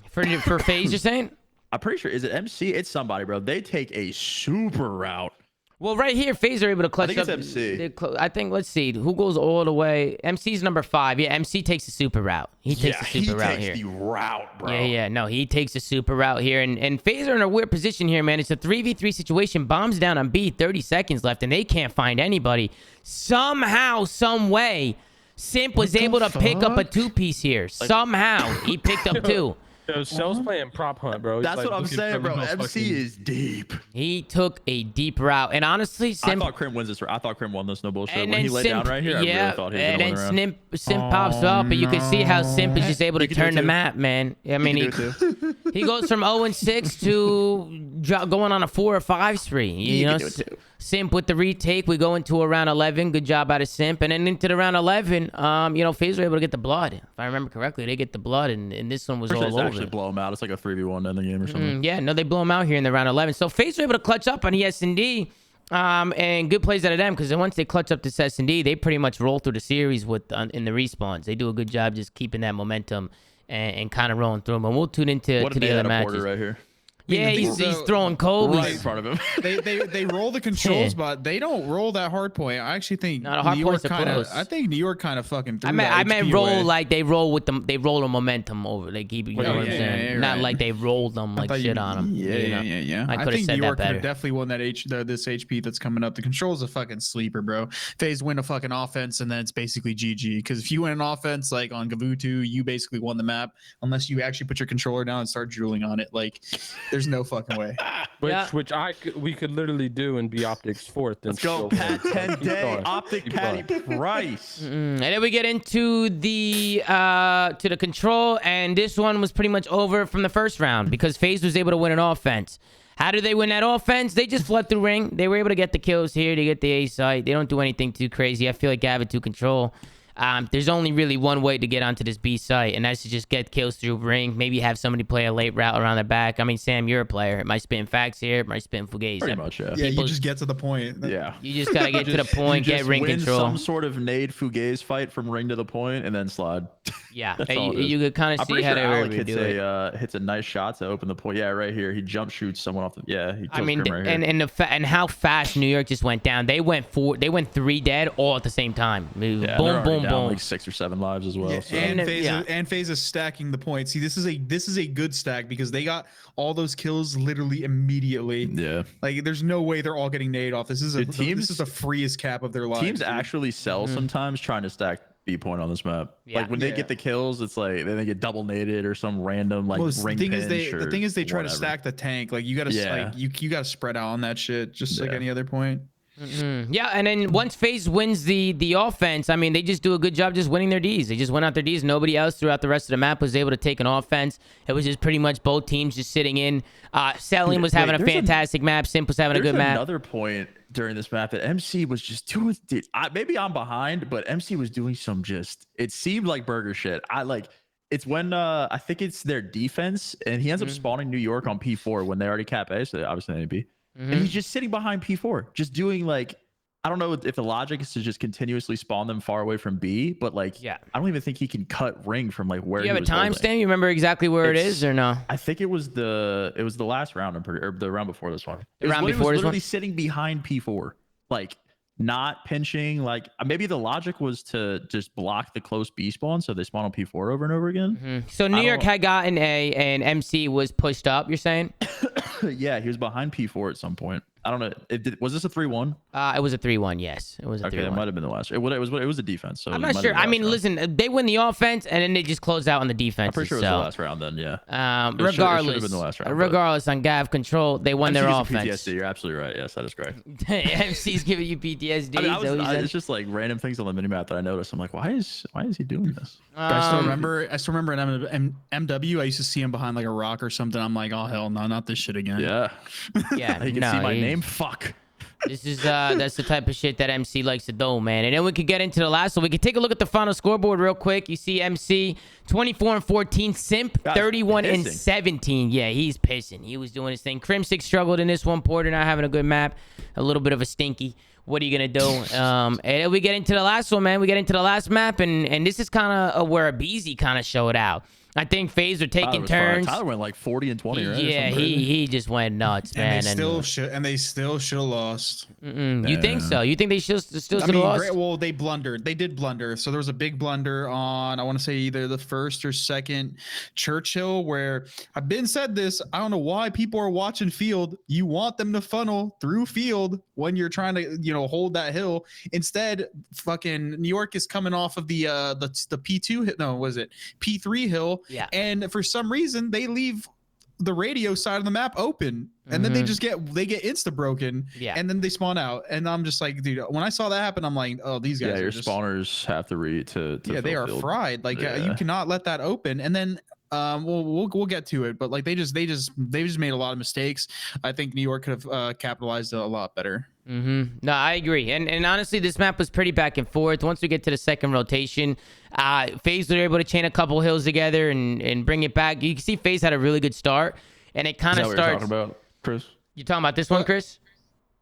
For FaZe, you're saying? I'm pretty sure. Is it MC? It's somebody, bro. They take a super route Well, right here, FaZe are able to clutch I think up. it's MC. I think, let's see, who goes all the way? MC's number 5. Yeah, MC takes the super route. He takes the super route here. He takes the route, bro. Yeah. No, he takes the super route here. And FaZe are in a weird position here, man. It's a 3v3 situation. Bombs down on B, 30 seconds left, and they can't find anybody. Somehow, some way, Simp was able to pick up a 2-piece here. Somehow, he picked up 2. Yo, Cell's playing prop hunt, bro. That's what I'm saying, bro. MC is deep. He took a deep route, and honestly, Simp. I thought Crim wins this. I thought Crim won this. No bullshit. And when he then laid Simp, down right here, I really thought he was and gonna then win Simp pops up, and you can see how Simp is just able to turn the map, man. I mean, he goes from 0-6 to going on a 4 or 5 spree. You know, Simp with the retake. We go into a round 11. Good job out of Simp, and then into the round 11. You know, FaZe were able to get the blood. If I remember correctly, they get the blood, and this one was all over. Actually blow him out. It's like a 3v1 in the game or something. Yeah, no, they blow him out here in the round 11. So FaZe were able to clutch up on ES&D. And good plays out of them, because then once they clutch up this S&D, they pretty much roll through the series with in the respawns. They do a good job just keeping that momentum and kind of rolling through them. And we'll tune into the other matches. Right here. Yeah, he's throwing Kobe right in front of him. they roll the controls, but they don't roll that hard point. I actually think New York kind of. I think New York kind of fucking. I meant roll away. Like they roll with them. They roll the momentum over. They keep. You know what I'm saying? Not like they rolled them like shit on them. Yeah. I think New York could have definitely won that this HP that's coming up. The control's a fucking sleeper, bro. FaZe win a fucking offense, and then it's basically GG. Because if you win an offense like on Gavutu, you basically won the map. Unless you actually put your controller down and start drooling on it, like there's no fucking way. Which we could literally do and be Optic's 4th. Let's go, Pat 10 day Optic Patty Price. And then we get into the control, and this one was pretty much over from the first round because FaZe was able to win an offense. How do they win that offense? They just flood through ring. They were able to get the kills here. They get the A site. They don't do anything too crazy. I feel like Gavitu control. There's only really one way to get onto this B site, and that's to just get kills through ring. Maybe have somebody play a late route around their back. I mean, Sam, you're a player. It might spin facts here. It might spin Fugazi. Pretty much, yeah. Yeah, you just get to the point. Yeah. You just got to get to the point, get ring control. Some sort of nade Fugazi fight from ring to the point, and then slide. Yeah, you could kind of see how they were able to do it. Hits a nice shot to open the point. Yeah, right here. He jump shoots someone off the. Yeah, he kills Grim right here. And how fast New York just went down. They went 3 dead all at the same time. Yeah, boom, boom, boom. Like 6 or 7 lives as well. Yeah, so. and FaZe is stacking the points. See, this is a good stack because they got all those kills literally immediately. Yeah, like there's no way they're all getting nade off. This is the freest cap of their lives. Teams actually sell sometimes trying to stack B point on this map. Like when they get the kills, it's like then they get double naded or some random like ring pinch. The thing is they try to stack the tank. Like you gotta you gotta spread out on that shit just like any other point. Yeah, and then once FaZe wins the offense, I mean, they just do a good job just winning their Ds. They just went out their Ds. Nobody else throughout the rest of the map was able to take an offense. It was just pretty much both teams just sitting in. Selling was having a fantastic map. Simp was having a good map. Another point during this map that MC was just doing. Maybe I'm behind, but MC was doing some it seemed like burger shit. It's when I think it's their defense, and he ends up spawning New York on P4 when they already cap A, so obviously they B. And he's just sitting behind P4, just doing like, I don't know if the logic is to just continuously spawn them far away from B, but like, I don't even think he can cut ring from like where. Do you have a timestamp? You remember exactly where it is or no? I think it was the last round or the round before this one. It was literally sitting behind P4, like not pinching. Like maybe the logic was to just block the close B spawn, so they spawn on P4 over and over again. So New York had gotten A, and MC was pushed up. You're saying? Yeah, he was behind P4 at some point. I don't know. Was this a 3-1? It was a 3-1. Yes, it was a 3-1. Okay, it might have been the last. It was a defense. So I'm not sure. I mean, listen, they win the offense and then they just close out on the defense. I'm pretty sure it was the last round then. Yeah. Regardless, it been the last round, regardless on Gav control, they won their offense. PTSD. You're absolutely right. Yes, that is correct. MC's giving you PTSD. I mean, it's just like random things on the minimap that I noticed. I'm like, why is he doing this? I still remember in MW, I used to see him behind like a rock or something. I'm like, oh hell no, not this shit again. Yeah. Yeah. You can see my name. Fuck. This is that's the type of shit that MC likes to do, man. And then we could get into the last one. We could take a look at the final scoreboard real quick. You see MC 24-14, Simp 31-17. Yeah, he's pissing. He was doing his thing. Crimsick struggled in this one. Porter not having a good map. A little bit of a stinky. What are you gonna do? And then we get into the last one, man. We get into the last map, and this is kind of where a BZ kind of showed out. I think FaZe are taking turns. Tyler went like 40 and 20, right? Yeah, he just went nuts, man. And they still should have lost. You think so? You think they still should have lost? Well, they blundered. They did blunder. So there was a big blunder on, I want to say either the first or second Churchill, where I've been said this. I don't know why people are watching field. You want them to funnel through field when you're trying to, hold that hill. Instead, fucking New York is coming off of the P2 no, was it P3 hill? Yeah. And for some reason, they leave the radio side of the map open, and then they get insta broken. Yeah. And then they spawn out, and I'm just like, dude, when I saw that happen, I'm like, oh, these guys. Yeah, are your just, spawners have to read to they are fried. Like you cannot let that open. And then we'll get to it, but like they just made a lot of mistakes. I think New York could have capitalized a lot better. No, I agree. And honestly, this map was pretty back and forth. Once we get to the second rotation, FaZe were able to chain a couple hills together and bring it back. You can see FaZe had a really good start, and it kind of starts. What you're talking about, Chris? You talking about this one, Chris?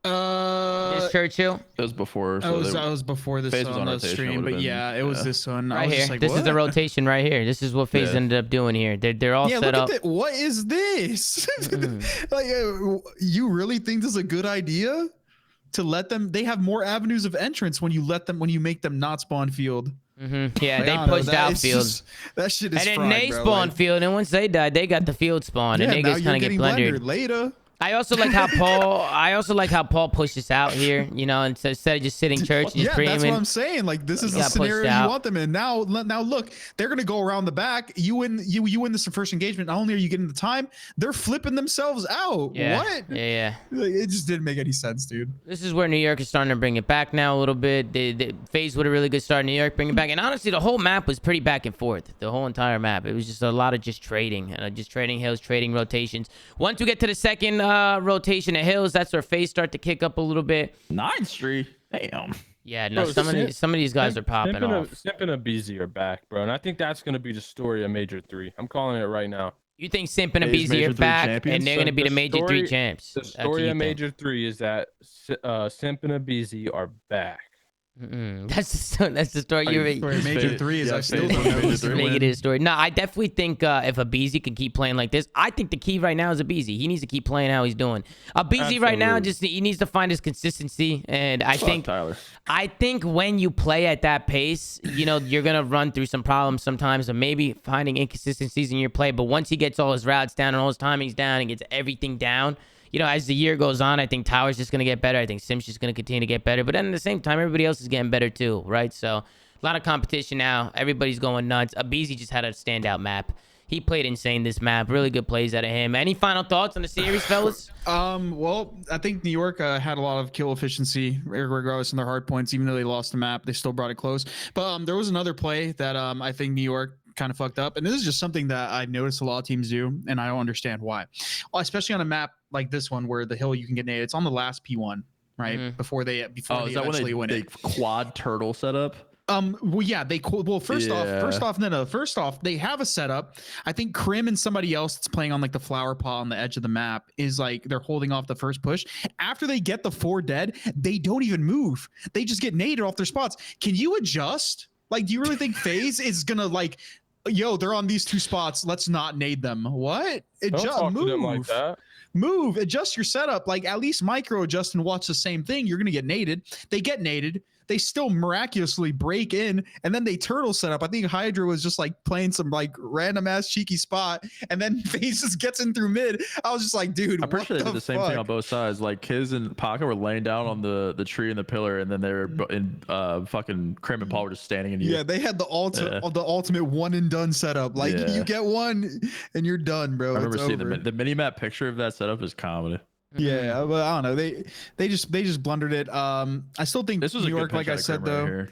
This Churchill. It was before. So I was before this on the stream, but it was this one. Right here. Like, this is the rotation right here. This is what FaZe ended up doing here. They're all set up. What is this? Like, you really think this is a good idea? To let them, they have more avenues of entrance when you make them not spawn field. Yeah, they pushed out field. That shit is. And then they spawn field, and once they died, they got the field spawn, and they just kind of get blundered later. I also like how Paul pushes out here, instead of just sitting church and just screaming. That's what I'm saying. Like, this is the scenario you want them in. Now look, they're gonna go around the back. You win this first engagement. Not only are you getting the time, they're flipping themselves out. Yeah. What? Yeah. It just didn't make any sense, dude. This is where New York is starting to bring it back now a little bit. They FaZe with a really good start. New York bring it back, and honestly, the whole map was pretty back and forth. The whole entire map. It was just a lot of just trading, hills, trading rotations. Once we get to the second rotation of hills, that's where FaZe start to kick up a little bit. 9th Street, damn. Yeah, no, some of these guys are popping off. Simp and Abizi are back, bro, and I think that's gonna be the story of Major 3. I'm calling it right now. You think Simp and Abizi are back, and they're gonna be the Major 3 champs? The story of Major 3 is that Simp and Abizi are back. That's the story. Major 3 is I still don't know. It's a negative story. No, I definitely think if Abizi can keep playing like this, I think the key right now is Abizi. He needs to keep playing how he's doing. Abizi right now he needs to find his consistency, and I think when you play at that pace, you're gonna run through some problems sometimes, and maybe finding inconsistencies in your play. But once he gets all his routes down and all his timings down and gets everything down, as the year goes on, I think Tower's just going to get better. I think Sim's just going to continue to get better. But then at the same time, everybody else is getting better too, right? So a lot of competition now. Everybody's going nuts. Abizi just had a standout map. He played insane this map. Really good plays out of him. Any final thoughts on the series, fellas? Well, I think New York had a lot of kill efficiency, regardless of their hard points. Even though they lost the map, they still brought it close. But there was another play that I think New York kind of fucked up, and this is just something that I noticed a lot of teams do, and I don't understand why. Especially on a map like this one, where the hill you can get naded. It's on the last P1, right? Before they eventually win it. Quad turtle setup. Well, yeah, first off, they have a setup. I think Krim and somebody else that's playing on like the flower pot on the edge of the map is like they're holding off the first push. After they get the 4 dead, they don't even move. They just get naded off their spots. Can you adjust? Like, do you really think FaZe is gonna like, yo, they're on these 2 spots, let's not nade them? What? Move, adjust your setup. Like, at least micro adjust and watch the same thing. You're gonna get naded. They get naded. They still miraculously break in, and then they turtle set up. I think Hydra was just like playing some like random ass cheeky spot, and then FaZe just gets in through mid. I was just like, dude, I'm pretty sure they did the same thing on both sides. Like Kiz and Paka were laying down on the tree and the pillar, and then they were in fucking Krim and Paul were just standing in you. Yeah, they had the ultimate one and done setup. Like you get one and you're done, bro. I remember seeing the mini map picture of that setup is comedy. Yeah, but I don't know. They just blundered it. I still think this was New York, like I said, though. Right,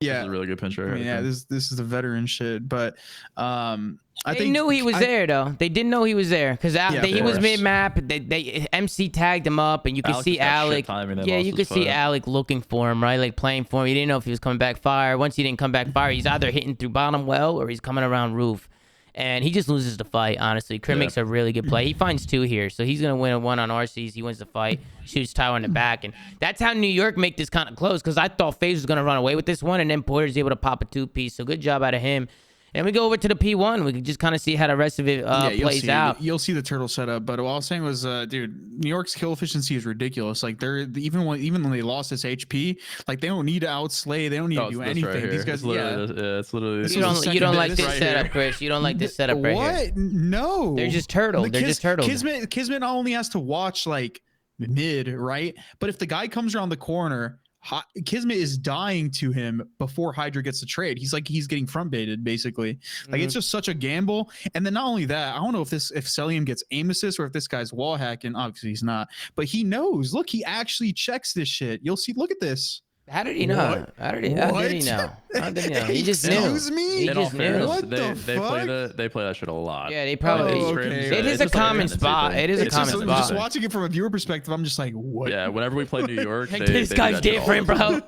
yeah, this is a really good pinch right here. Yeah, this is the veteran shit. But they knew he was there though. They didn't know he was there because he was mid map. They MC tagged him up, and you could see Alec. Yeah, you could see Alec looking for him, right? Like playing for him. He didn't know if he was coming back fire. Once he didn't come back fire, he's either hitting through bottom well or he's coming around roof. And he just loses the fight, honestly. Krim makes a really good play. He finds 2 here, so he's going to win a 1 on RCs. He wins the fight, shoots Tower in the back. And that's how New York make this kind of close, because I thought FaZe was going to run away with this one, and then Porter's able to pop a 2-piece. So good job out of him. And we go over to the P1. We can just kind of see how the rest of it plays out. You'll see the turtle setup. But what I was saying was, dude, New York's kill efficiency is ridiculous. Like they're even when they lost this HP, like they don't need to outslay. They don't need to do anything. Right, These guys, it's literally. You don't like this setup, Chris. You don't like this setup right here. What? No. They're just turtle. They're just turtle. Kismet not only has to watch like mid, right? But if the guy comes around the corner, Kismet is dying to him before Hydra gets the trade. He's getting front baited basically. Like it's just such a gamble. And then not only that, I don't know if Celium gets aim assist or if this guy's wall hacking. Obviously he's not, but he knows. Look, he actually checks this shit. You'll see. Look at this. How did he know? How did he know? He just knew. Excuse me? He just knew. What the fuck? They play that shit a lot. Yeah, they probably. It is a common spot. It is a common spot. Just watching it from a viewer perspective, I'm just like, what? Yeah, whenever we play New York, this guy's different, bro.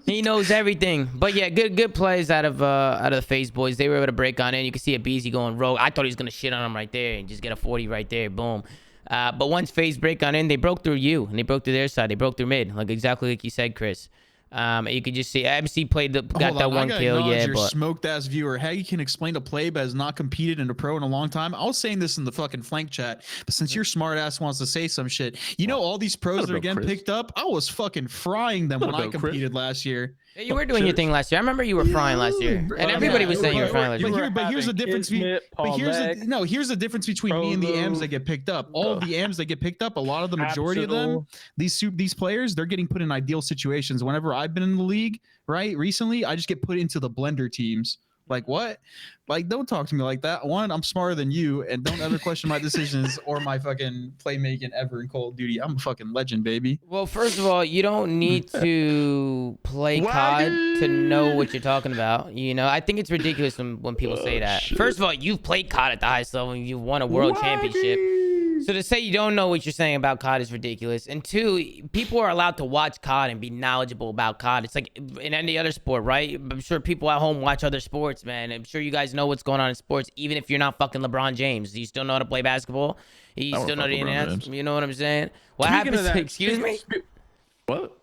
He knows everything. But yeah, good plays out of the FaZe boys. They were able to break on in. You can see a BZ going rogue. I thought he was gonna shit on him right there and just get a 40 right there. Boom. But once FaZe break on in, they broke through you and they broke through their side. They broke through mid, like exactly like you said, Chris. You could just see MC got that one kill. Yeah, your but smoked ass viewer. Haggy can explain a play, but has not competed in a pro in a long time. I was saying this in the fucking flank chat, but since your smart ass wants to say some shit, all these pros that are getting picked up. I was fucking frying them when I competed last year. Yeah, you were doing your thing last year. I remember you were frying last year, and everybody was saying you were frying last year. But here's the difference. Here's the difference between me and the AMs that get picked up. All of the AMs that get picked up, a lot of the majority of them, these players, they're getting put in ideal situations. Whenever I've been in the league, right, recently, I just get put into the blender teams. Like what? Like don't talk to me like that. One, I'm smarter than you, and don't ever question my decisions or my fucking playmaking ever in Call of Duty. I'm a fucking legend, baby. Well, first of all, you don't need to play COD to know what you're talking about. I think it's ridiculous when people say that. Shit. First of all, you've played COD at the highest level and you've won a world championship. So to say you don't know what you're saying about COD is ridiculous. And two, people are allowed to watch COD and be knowledgeable about COD. It's like in any other sport, right? I'm sure people at home watch other sports, man. I'm sure you guys know what's going on in sports, even if you're not fucking LeBron James. Do you still know how to play basketball? You still know the internet? You know what I'm saying? What happens? Excuse me? What?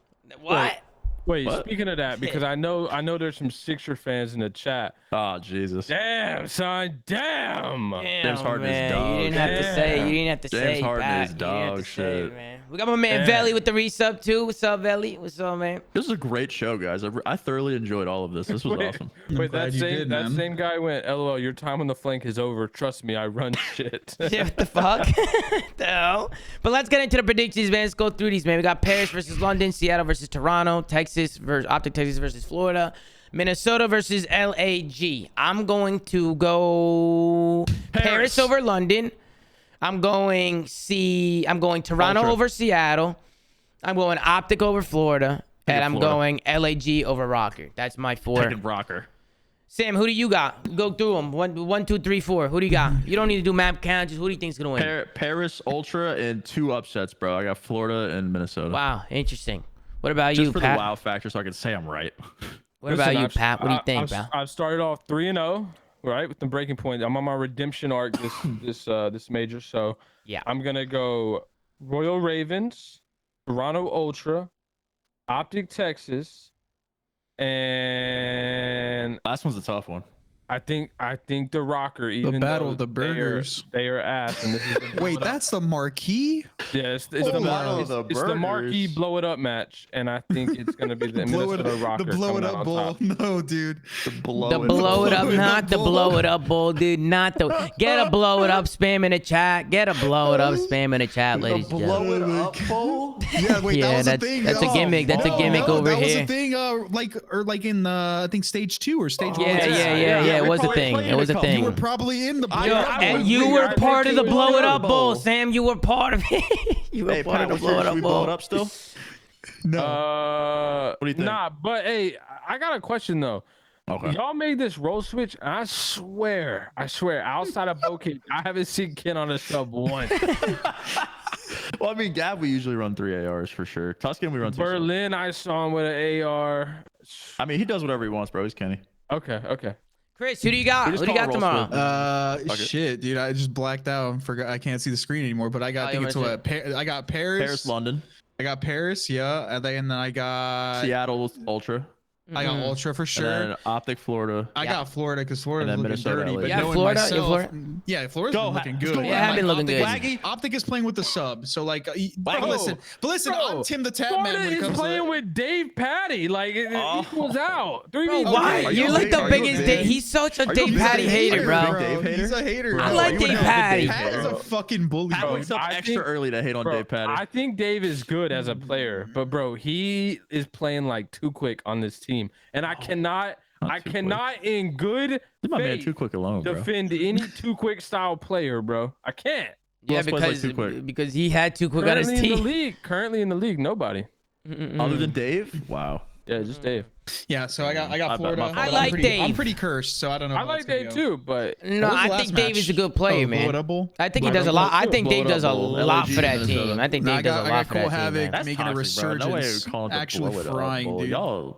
Wait, speaking of that, because I know there's some Sixer fans in the chat. Oh, Jesus. Damn, son. Damn. James Harden is dog. You didn't have to say. James Harden is dog shit. We got my man Veli with the resub too. What's up, Veli? What's up, man? This is a great show, guys. I thoroughly enjoyed all of this. This was awesome. Wait, that same guy went, LOL, your time on the flank is over. Trust me, I run shit. Yeah, what the fuck? The hell? But let's get into the predictions, man. Let's go through these, man. We got Paris versus London, Seattle versus Toronto, Texas versus Optic Texas versus Florida, Minnesota versus LAG. I'm going to go Paris over London. I'm going Toronto over Seattle. I'm going Optic over Florida. And I'm going LAG over Rocker. That's my four. Taking Rocker. Sam, who do you got? Go through them. 1, 2, 3, 4. Who do you got? You don't need to do map count. Just who do you think's gonna win? Paris Ultra and 2 upsets, bro. I got Florida and Minnesota. Wow, interesting. What about you, Pat? Just for the wow factor, so I can say I'm right. What about you, Pat? What do you think, bro? I've started off 3-0. Right, with the breaking point. I'm on my redemption arc this major, so yeah, I'm gonna go Royal Ravens, Toronto Ultra, Optic Texas, and last one's a tough one. I think the Rocker. Even the battle of the burgers. They are ass. And this is wait, that's the marquee. Yeah, it's the marquee blow it up match, and I think it's gonna be the Minnesota Rocker. The blow it up bull. No, dude. The blow it up, not the blow it up bull, dude. Not the get a blow it up spam in the chat. Get a blow it up spam in the chat, ladies and gentlemen. Blow it up bull. Yeah, wait, that was a thing. That's a gimmick. That's a gimmick over here. That was a thing. Like in I think stage 2 or stage 1. Yeah. It was a thing. It was a thing. You were probably in the and you were part of the blow it up bowl, Sam. You were part of it. You were part of the blow it up bowl. Blow it up still? No. What do you think? Nah, but hey, I got a question though. Okay. Y'all made this role switch, and I swear, outside of Bokeh, I haven't seen Ken on a sub once. Well, I mean, Gab, we usually run 3 ARs for sure. Tuscan, we run 2. Berlin, I saw him with an AR. I mean, he does whatever he wants, bro. He's Kenny. Okay. Chris, who do you got? Who do you got tomorrow? Shit, dude, I just blacked out. Forgot I can't see the screen anymore. But I got, I think it's what I got Paris, London. I got Paris, yeah, and then I got Seattle Ultra. I got Ultra for sure. And then Optic Florida. I got Florida because Florida's looking Minnesota, dirty. LA. But Yeah, knowing Florida, myself, yeah, Florida's been looking good. Yeah, I've been looking good. Optic is playing with the sub, so like, but listen, I'm Tim the Tap Florida Man when it is comes playing to with Dave Patty. Like it equals out. Why? You're like the biggest Dave. He's such a Dave Patty hater, bro. He's a hater. I like Dave Patty. Pat is a fucking bully. Pat wakes up extra early to hate on Dave Patty. I think Dave is good as a player, but bro, he is playing like too quick on this team, and I cannot in good faith too quick alone, bro. defend any too quick style player, bro. I can't. Yeah, because he had too quick on his team. Currently in the league, nobody. Other than Dave? Wow. Yeah, just Dave. Yeah, so I got Florida. I like Dave. I'm pretty cursed, so I don't know. I like Dave too, but no, I think Dave is a good player, man. I think he does a lot. I think Dave does a lot for that team. I think Dave does a lot for that team. Havoc making a resurgence, actually frying, dude.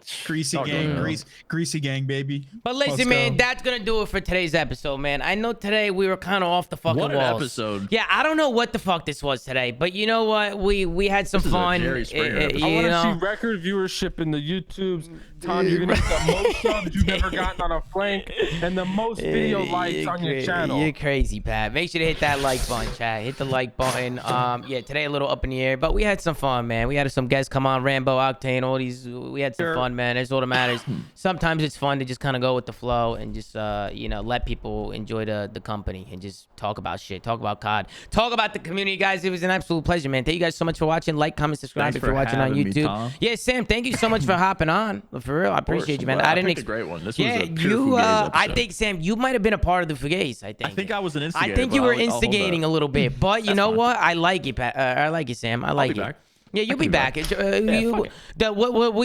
Greasy gang, baby. But listen, man, that's gonna do it for today's episode, man. I know today we were kind of off the fucking walls. What an episode! Yeah, I don't know what the fuck this was today, but you know what? We had some fun. I want to see record viewership in the YouTubes. Tom, you're gonna get the most subs you've ever gotten on a flank and the most video likes on your channel. You're crazy, Pat. Make sure to hit that like button, chat. Hit the like button. Yeah, today a little up in the air, but we had some fun, man. We had some guests come on, Rambo, Octane, all these. We had some fun, man. That's all that matters. Sometimes it's fun to just kind of go with the flow and just let people enjoy the company and just talk about shit, talk about COD, talk about the community, guys. It was an absolute pleasure, man. Thank you guys so much for watching. Like, comment, subscribe if you're watching on YouTube. Yeah, Sam, thank you so much for hopping on. For real, I appreciate you, man. I didn't expect a great one. This was a pure I think, Sam, you might have been a part of the Fugaze. I think I was an instigator. I think you were instigating a little bit, but you know what? I like it, Pat. I like it, Sam. I like it. Back. Yeah, you'll be back. We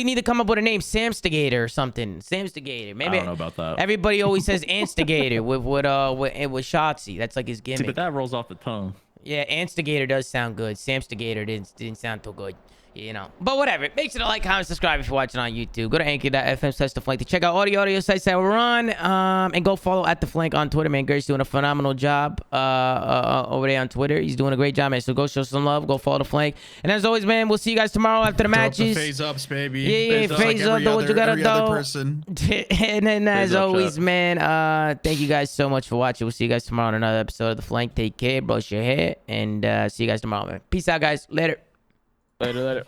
need to come up with a name, Samstigator or something. Samstigator. Maybe I don't know about that. Everybody always says Anstigator with Shotzi. That's like his gimmick. See, but that rolls off the tongue. Yeah, Anstigator does sound good. Samstigator didn't sound too good. You know, but whatever. Make sure to like, comment, subscribe if you're watching on YouTube. Go to anchor.fm/theflank to check out all the audio sites that we're on. And go follow @theflank on Twitter. Man, Gary's doing a phenomenal job over there on Twitter. He's doing a great job, man. So go show some love. Go follow the Flank. And as always, man, we'll see you guys tomorrow after the matches. FaZe ups, baby. Yeah, FaZe up. Do what you gotta do. And then as always, man, thank you guys so much for watching. We'll see you guys tomorrow on another episode of the Flank. Take care, brush your hair, and see you guys tomorrow, man. Peace out, guys. Later. Later.